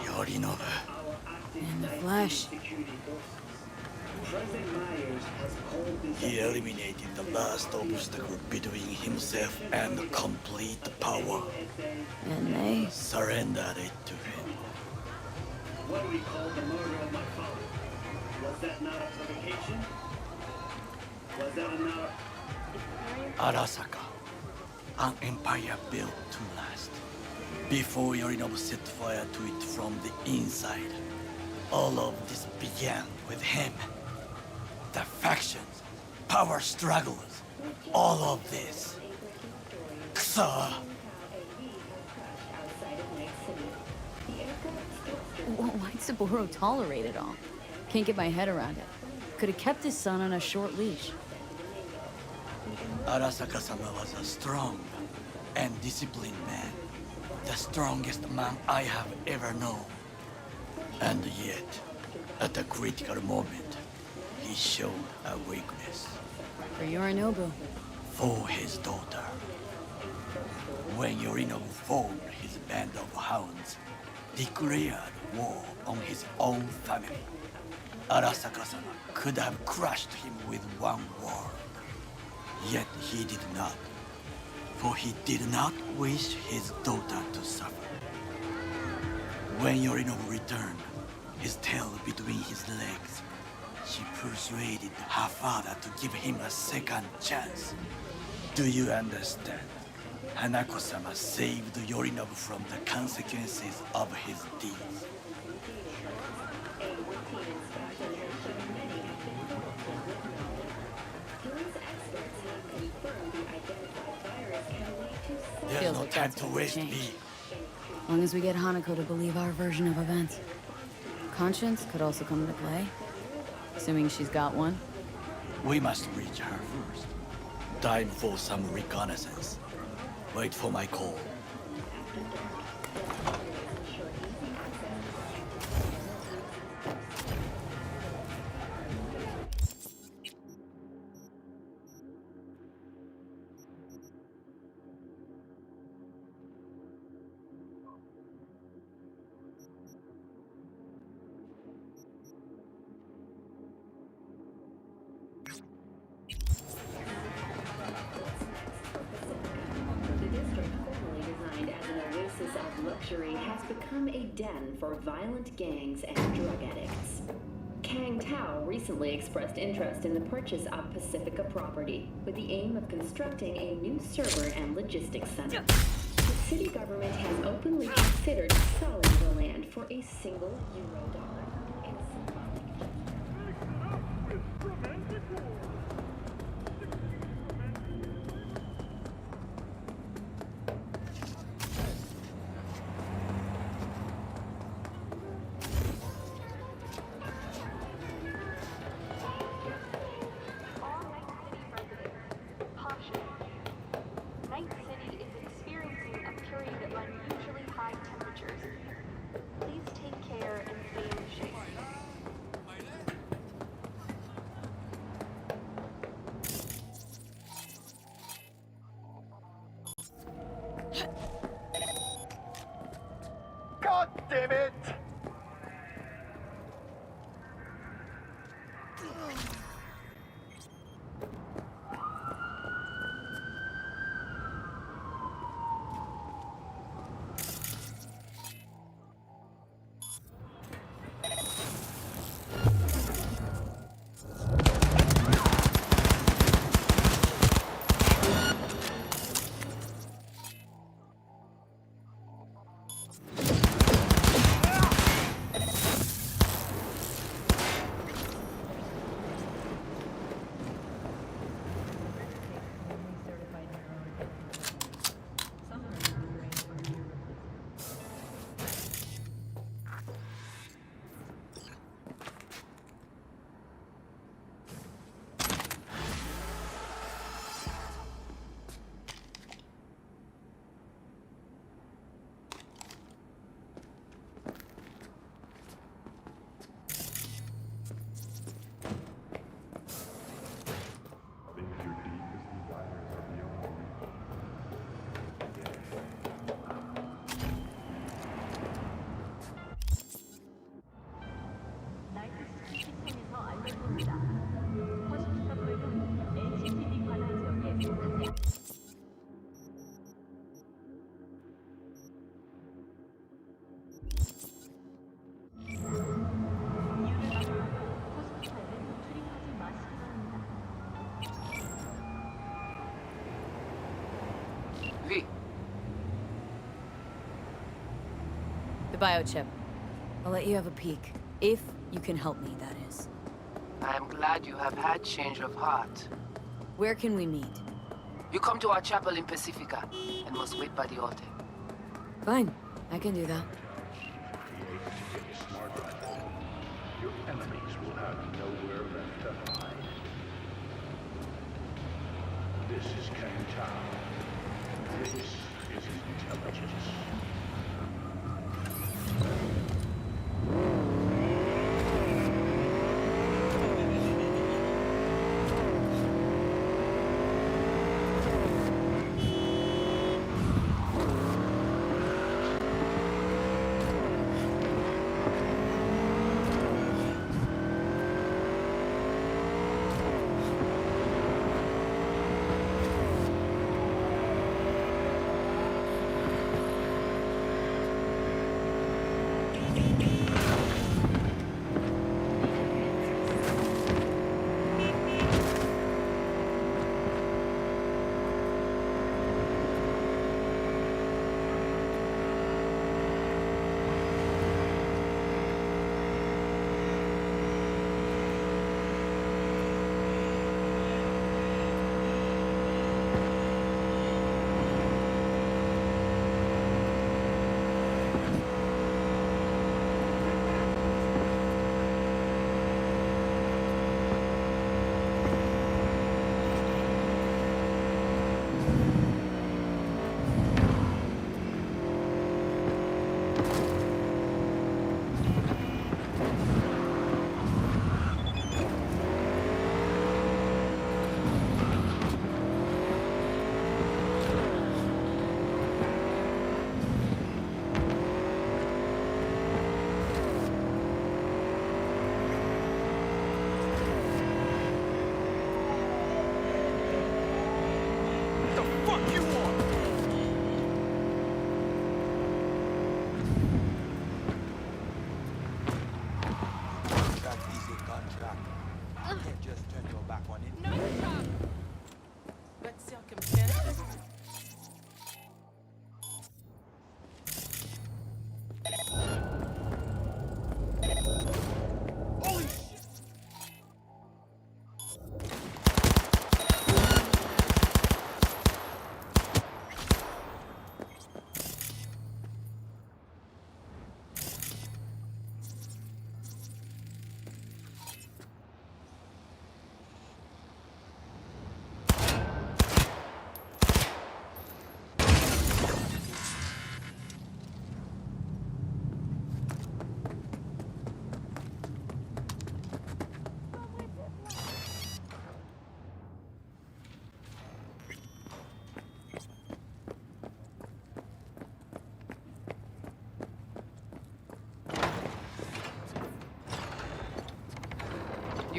Yorinobu. In the flesh. He eliminated the last obstacle between himself and complete power. And they... surrendered it to him. What we call the murder of my father. Was that not a provocation? Was that another... Arasaka. An empire built to last. Before Yorinobu set fire to it from the inside. All of this began with him. The factions, power struggles, all of this. Kusa! Why'd Saburo tolerate it all? Can't get my head around it. Could have kept his son on a short leash. Arasaka-sama was a strong and disciplined man. The strongest man I have ever known. And yet, at a critical moment, he showed a weakness. For Yorinobu. For his daughter. When Yorinobu formed his band of hounds, declared war on his own family, Arasaka-sama could have crushed him with one word. Yet he did not. for he did not wish his daughter to suffer. When Yorinov returned, his tail between his legs, she persuaded her father to give him a second chance. Do you understand? Hanako-sama saved Yorinov from the consequences of his deeds. There's Feels no like time that's to gonna waste, change. me. As long as we get Hanako to believe our version of events. Conscience could also come into play, assuming she's got one. We must reach her first. Time for some reconnaissance. Wait for my call. The district, formerly designed as an oasis of luxury, has become a den for violent gangs and drug addicts. Kang Tao recently expressed interest in the purchase of Pacifica property, with the aim of constructing a new server and logistics center. The city government has openly considered selling the land for a single $1. In a Night City is experiencing a period of unusually high temperatures. Please take care and stay in shape. God damn it! The biochip. I'll let you have a peek. If you can help me, that is. I am glad you have had change of heart. Where can we meet? You come to our chapel in Pacifica and must wait by the altar. Fine. I can do that. Your enemies will have nowhere left to hide. This is Kang Tao. This is intelligence.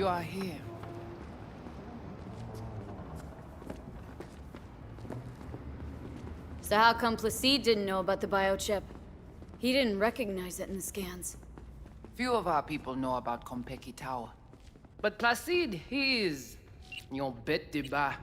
You are here. So how come Placide didn't know about the biochip? He didn't recognize it in the scans. Few of our people know about Kompeki Tower. But Placide, he is... Yon bête de bas.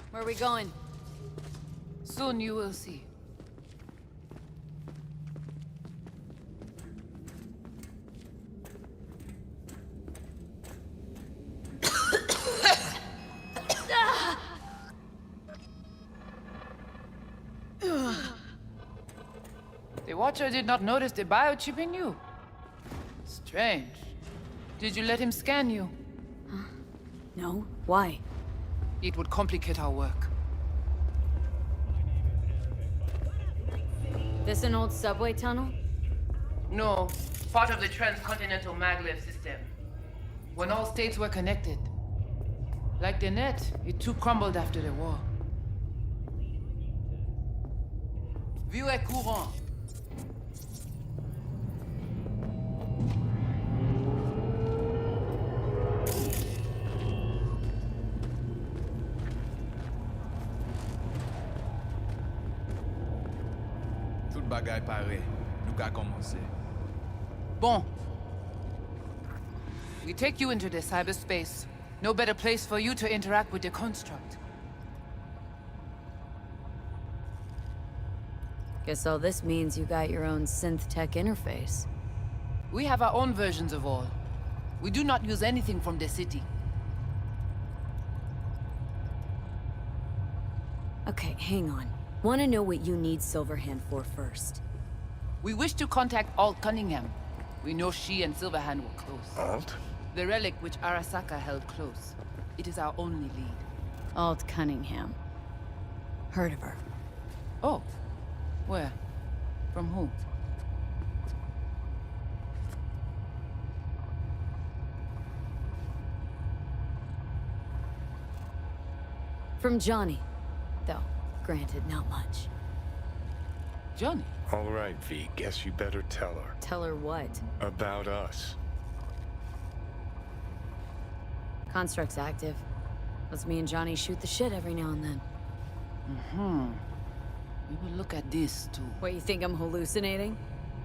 Where are we going? Soon you will see. The Watcher did not notice the biochip in you. Strange. Did you let him scan you? Huh? No. Why? It would complicate our work. This an old subway tunnel? No, part of the transcontinental maglev system. When all states were connected. Like the net, it too crumbled after the war. Vieux est courant. Bagay pare, nou ka komanse. Bon. We take you into the cyberspace. No better place for you to interact with the construct. Guess all this means you got your own synth tech interface. We have our own versions of all. We do not use anything from the city. Okay, hang on. Want to know what you need Silverhand for first. We wish to contact Alt Cunningham. We know she and Silverhand were close. Alt? The relic which Arasaka held close. It is our only lead. Alt Cunningham. Heard of her. Oh. Where? From who? From Johnny. Though, granted, not much. Johnny? All right, V. Guess you better tell her. Tell her what? About us. Construct's active. Lets me and Johnny shoot the shit every now and then. Mm-hmm. We will look at this, too. What, you think I'm hallucinating?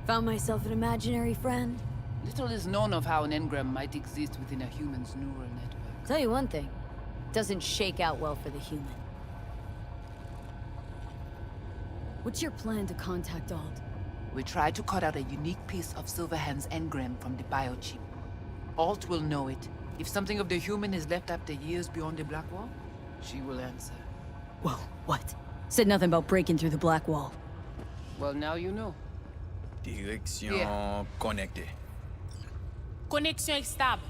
Found myself an imaginary friend? Little is known of how an engram might exist within a human's neural network. Tell you one thing. Doesn't shake out well for the human. What's your plan to contact Alt? We try to cut out a unique piece of Silverhand's engram from the biochip. Alt will know it. If something of the human is left after years beyond the Black Wall, she will answer. Whoa, what? Said nothing about breaking through the Black Wall. Well, now you know. Direction connectée. Connexion stable.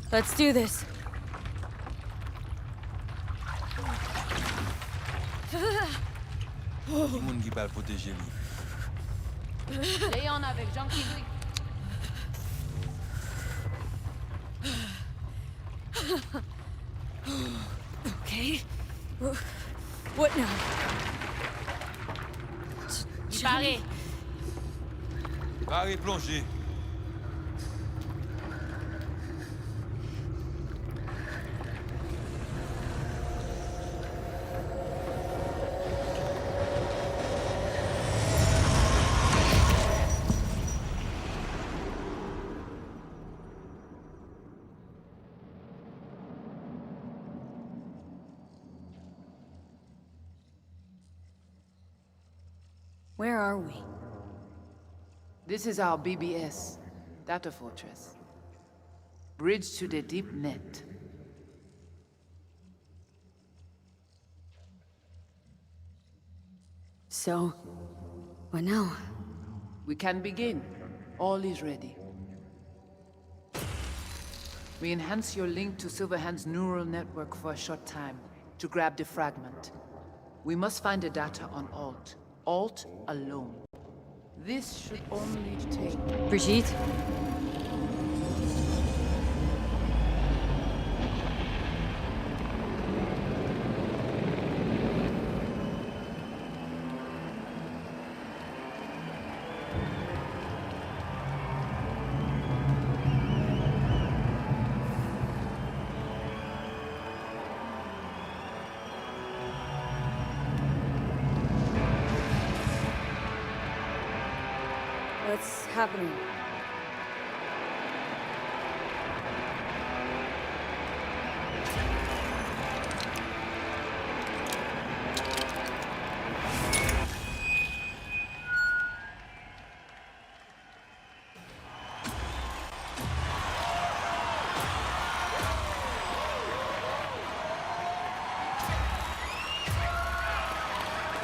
Let's do this. Tout moun ki pal protéger li. Léon avec Jean Kigli. Okay. What now? Barré. Barré plongé. Where are we? This is our BBS, data fortress. Bridge to the deep net. So, what now? We can begin. All is ready. We enhance your link to Silverhand's neural network for a short time to grab the fragment. We must find the data on Alt. Alt alone. This should only take... Brigitte? What's happening?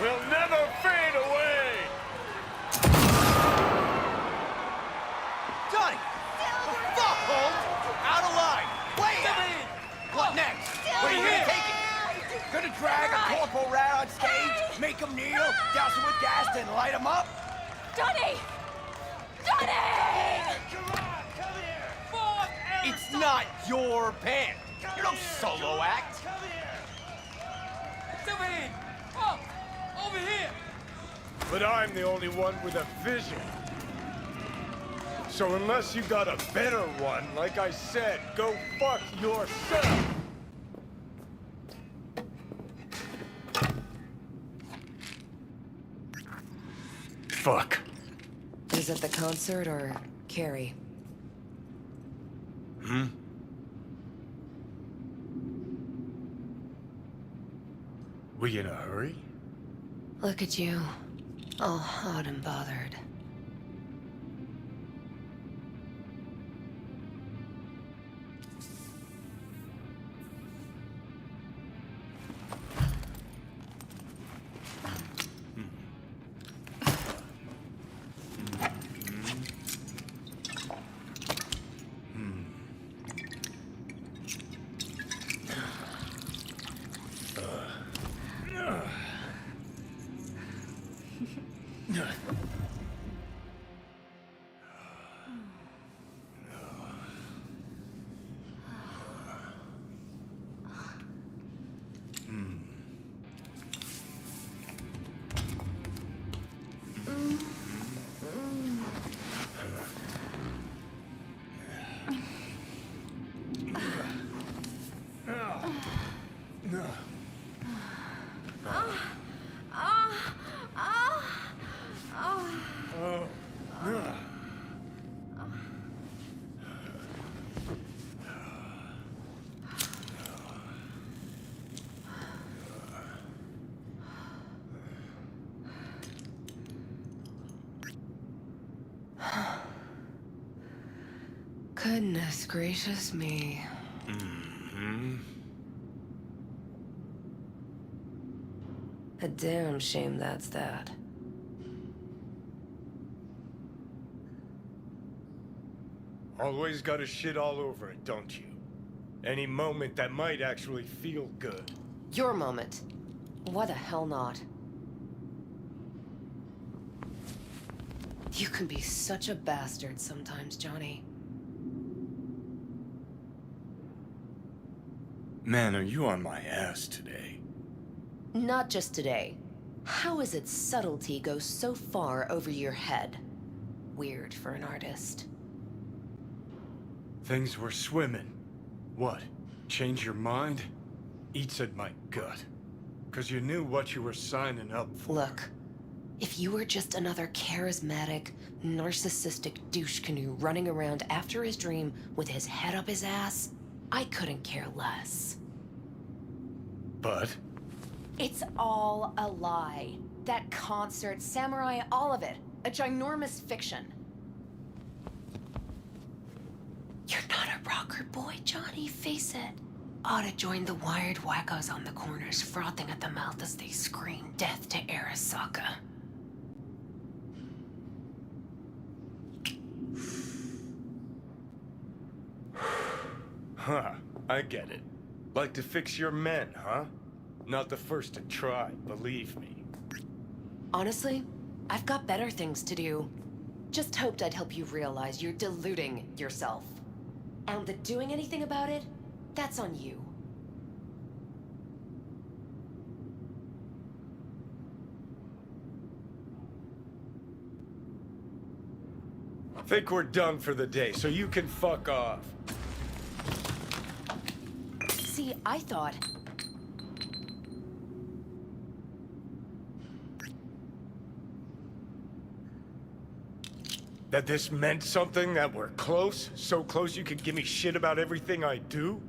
We'll never fade away! Johnny! Fuck, Holmes! Out of line! Way out! What next? Where are you gonna take it? Gonna drag a corporal rat on stage, make him kneel, douse him with gas, then light him up? Johnny! Johnny! It's not your band. You're no solo act. Sylvain! Oh! Over here! But I'm the only one with a vision. So unless you got a better one, like I said, go fuck yourself! Fuck. Is it the concert or Carrie? Hmm? We in a hurry? Look at you. All hot and bothered. Goodness gracious me. Mm-hmm. A damn shame that's that. Always gotta shit all over it, don't you? Any moment that might actually feel good. Your moment. Why the hell not? You can be such a bastard sometimes, Johnny. Man, are you on my ass today? Not just today. How is it subtlety goes so far over your head? Weird for an artist. Things were swimming. What? Change your mind? Eats at my gut. 'Cause you knew what you were signing up for. Look, if you were just another charismatic, narcissistic douche canoe running around after his dream with his head up his ass, I couldn't care less. But? It's all a lie. That concert, Samurai, all of it. A ginormous fiction. You're not a rocker boy, Johnny, face it. Ought to join the wired wackos on the corners, frothing at the mouth as they scream death to Arasaka. Huh, I get it. Like to fix your men, huh? Not the first to try, believe me. Honestly, I've got better things to do. Just hoped I'd help you realize you're deluding yourself. And that doing anything about it, that's on you. Think we're done for the day, so you can fuck off. See, I thought... that this meant something, that we're close? So close you could give me shit about everything I do?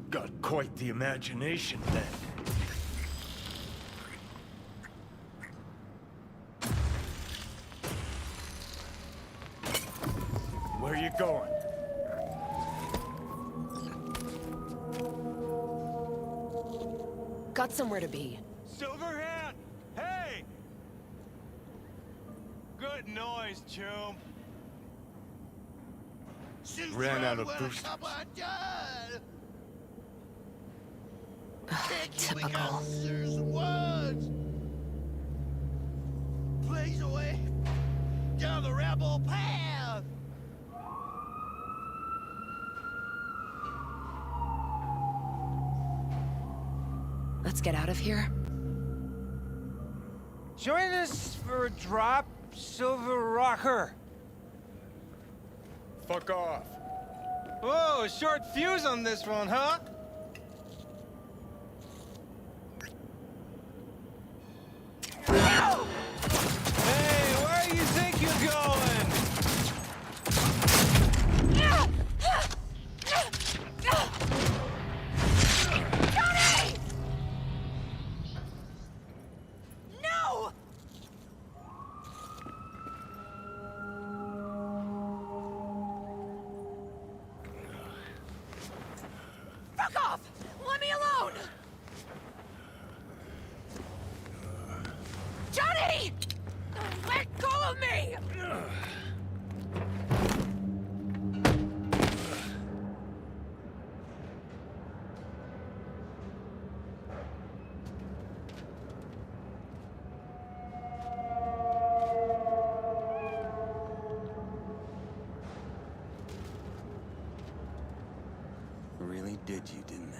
Got quite the imagination, then. Where you going? Got somewhere to be. Silverhand! Hey! Good noise, chum. Ran out of boosters. Typical. Blaze away down the rebel path. Let's get out of here. Join us for a drop, Silver Rocker. Fuck off. Whoa, short fuse on this one, huh? Hey, where do you think you're going? Johnny! No! Fuck off! Let me alone! Johnny! Let go of me! Really did you, didn't they?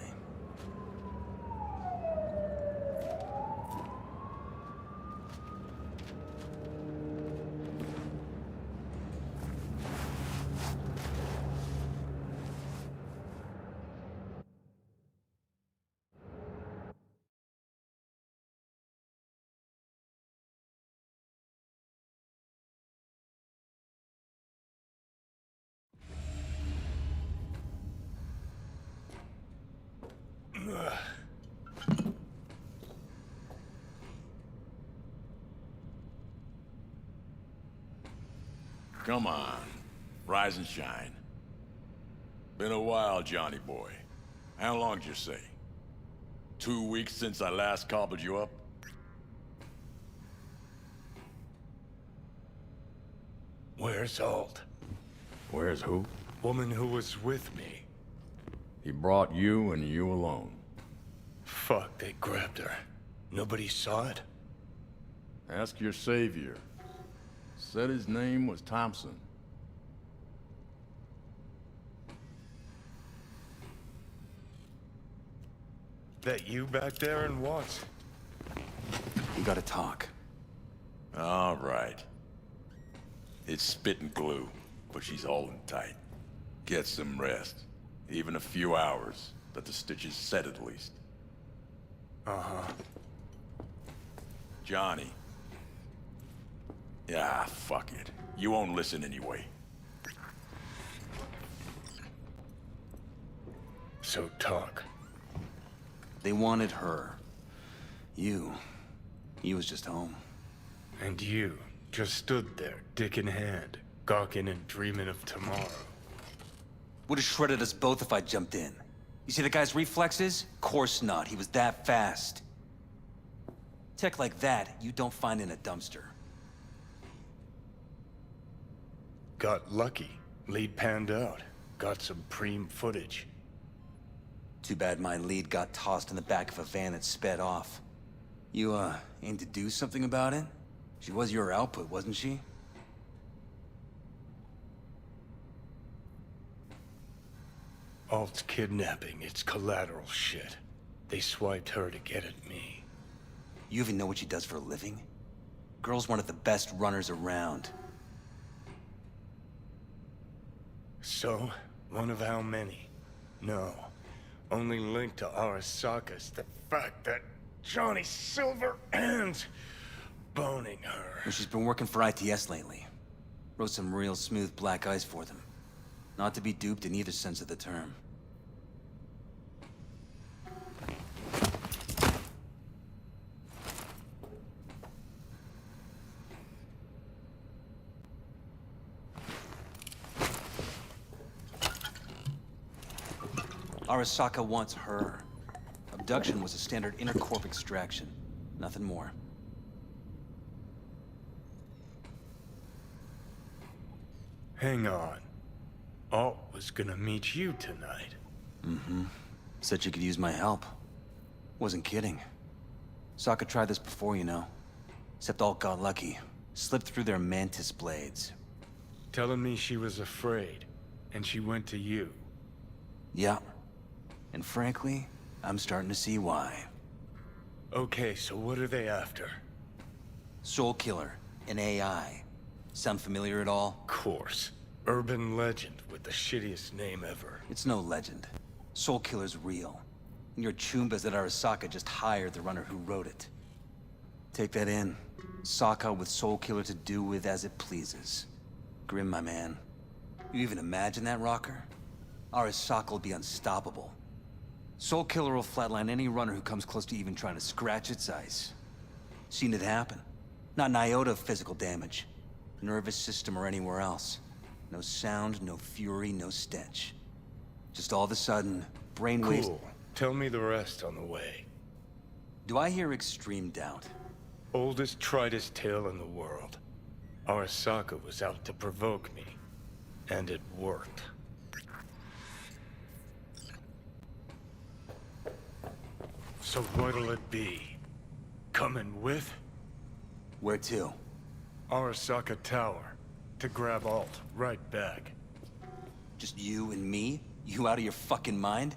Come on. Rise and shine. Been a while, Johnny boy. How long did you say? 2 weeks since I last cobbled you up? Where's Alt? Where's who? Woman who was with me. He brought you and you alone. Fuck, they grabbed her. Nobody saw it? Ask your savior. Said his name was Thompson. That you back there in what? We gotta talk. All right. It's spit and glue, but she's holding tight. Get some rest. Even a few hours. Let the stitches set at least. Uh-huh. Johnny. Yeah, fuck it. You won't listen anyway. So talk. They wanted her. You was just home. And you just stood there, dick in hand, gawking and dreaming of tomorrow. Would've shredded us both if I jumped in. You see the guy's reflexes? Course not, he was that fast. Tech like that, you don't find in a dumpster. Got lucky. Lead panned out. got some preem footage. Too bad my lead got tossed in the back of a van and sped off. You, aim to do something about it? She was your output, wasn't she? Alt's kidnapping, it's collateral shit. They swiped her to get at me. You even know what she does for a living? Girl's one of the best runners around. So, one of how many? No. Only link to Arasaka's the fact that Johnny Silverhand's boning her. Well, she's been working for ITS lately. Wrote some real smooth black ice for them. Not to be duped in either sense of the term. Arasaka wants her. Abduction was a standard intercorp extraction. Nothing more. Hang on. Alt was gonna meet you tonight. Mm-hmm. Said she could use my help. Wasn't kidding. Sokka tried this before, you know. Except Alt got lucky. Slipped through their mantis blades. Telling me she was afraid, and she went to you. Yeah. And frankly, I'm starting to see why. Okay, so what are they after? Soul Killer, an AI. Sound familiar at all? Course. Urban legend with the shittiest name ever. It's no legend. Soul Killer's real. And your Chumbas at Arasaka just hired the runner who wrote it. Take that in. Sokka with Soul Killer to do with as it pleases. Grim, my man. You even imagine that, Rocker? Arasaka will be unstoppable. Soul Killer will flatline any runner who comes close to even trying to scratch its ice. Seen it happen. Not an iota of physical damage. Nervous system or anywhere else. No sound, no fury, no stench. Just all of a sudden, brainwaves... Cool. Tell me the rest on the way. Do I hear extreme doubt? Oldest, tritest tale in the world. Arasaka was out to provoke me. And it worked. So what'll it be? Coming with? Where to? Arasaka Tower. To grab Alt, right back. Just you and me? You out of your fucking mind?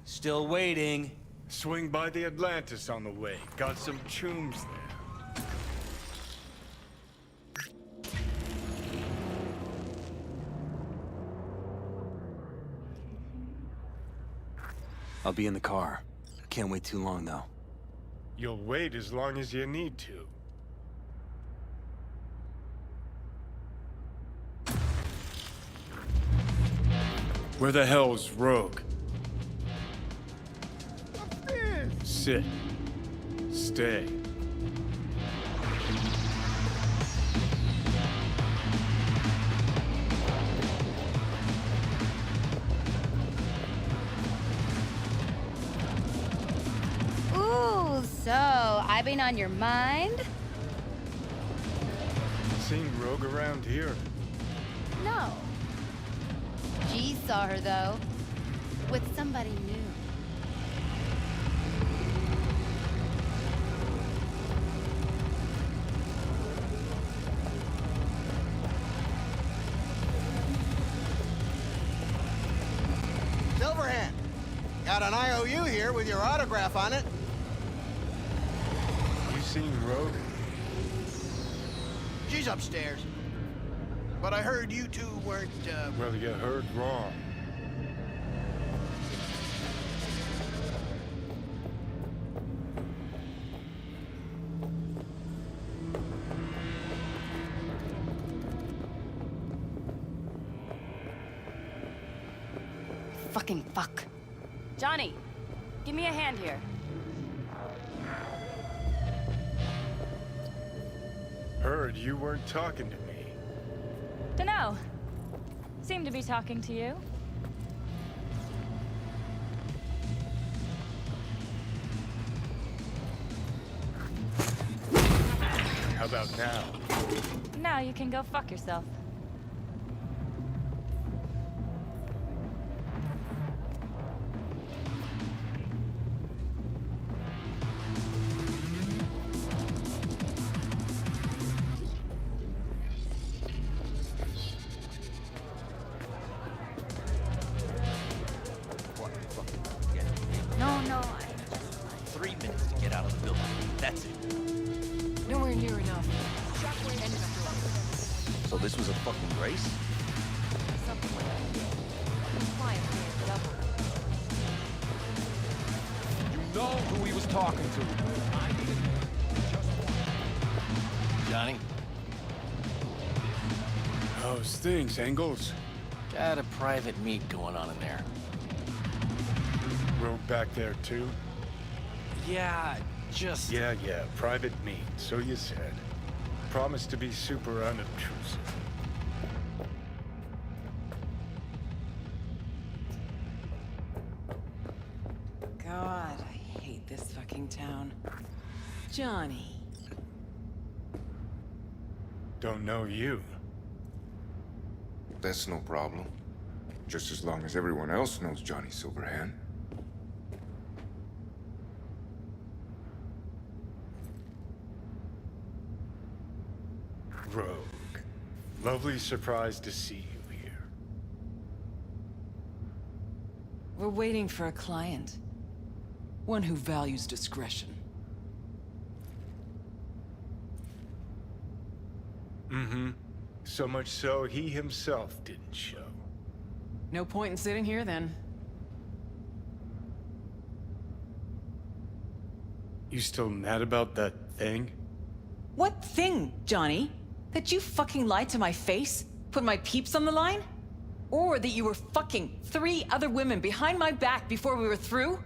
Still waiting. Swing by the Atlantis on the way. Got some chooms there. I'll be in the car. Can't wait too long, though. You'll wait as long as you need to. Where the hell's Rogue? Sit. Stay. Ooh, so I been on your mind? Seen Rogue around here? No. G saw her though. With somebody new. Silverhand, got an IOU here with your autograph on it. You seen Rogue? She's upstairs. But I heard you two weren't, Well, you heard wrong. Fucking fuck. Johnny, give me a hand here. Heard you weren't talking to me. Dunno. Seem to be talking to you. about now? Now you can go fuck yourself. No, 3 minutes to get out of the building. That's it. Nowhere near enough. So this was a fucking race? something like that. Compliance is double. You know who he was talking to. Johnny? How's things, Engels? Got a private meet going on in there. Road back there, too? Yeah, just... Yeah, private meet, so you said. Promised to be super unobtrusive. God, I hate this fucking town. Johnny. Don't know you. That's no problem. Just as long as everyone else knows Johnny Silverhand. Rogue. Lovely surprise to see you here. We're waiting for a client. One who values discretion. Mm-hmm. So much so, he himself didn't show. No point in sitting here, then. You still mad about that thing? What thing, Johnny? That you fucking lied to my face? Put my peeps on the line? Or that you were fucking 3 other women behind my back before we were through?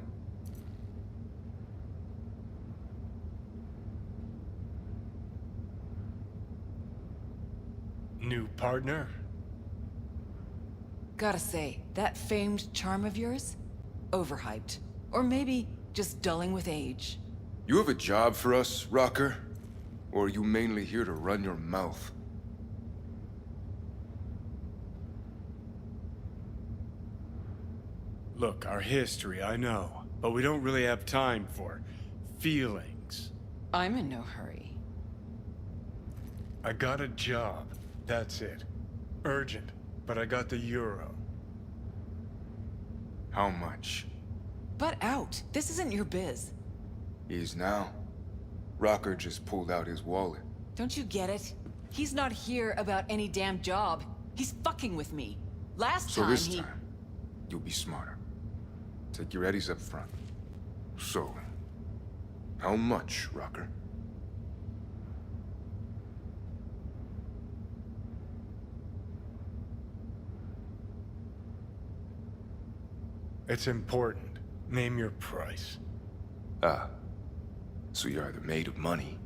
New partner? Gotta say, that famed charm of yours? Overhyped. Or maybe just dulling with age. You have a job for us, Rocker? Or are you mainly here to run your mouth? Look, our history, I know. But we don't really have time for feelings. I'm in no hurry. I got a job. That's it. Urgent. But I got the euro. How much? Butt out. This isn't your biz. Is now. Rocker just pulled out his wallet. Don't you get it? He's not here about any damn job. He's fucking with me. Last So time this he... time, you'll be smarter. Take your eddies up front. So, how much, Rocker? It's important. Name your price. Ah. So you're either made of money,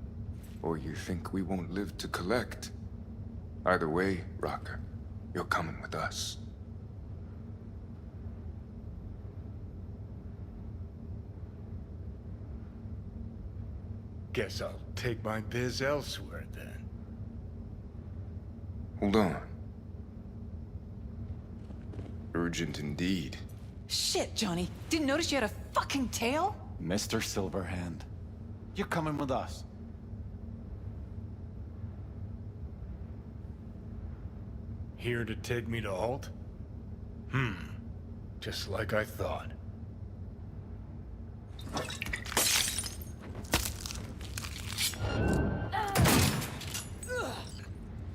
or you think we won't live to collect. Either way, Rocker, you're coming with us. Guess I'll take my biz elsewhere then. Hold on. Urgent indeed. Shit, Johnny. Didn't notice you had a fucking tail? Mr. Silverhand, you're coming with us. Here to take me to Alt? Just like I thought.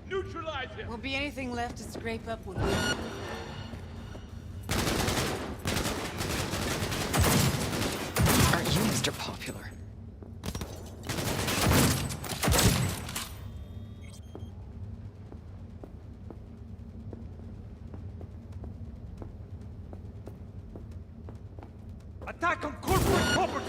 Neutralize him! Won't be anything left to scrape up with. Aren't you Mr. Popular? Attack on corporate property!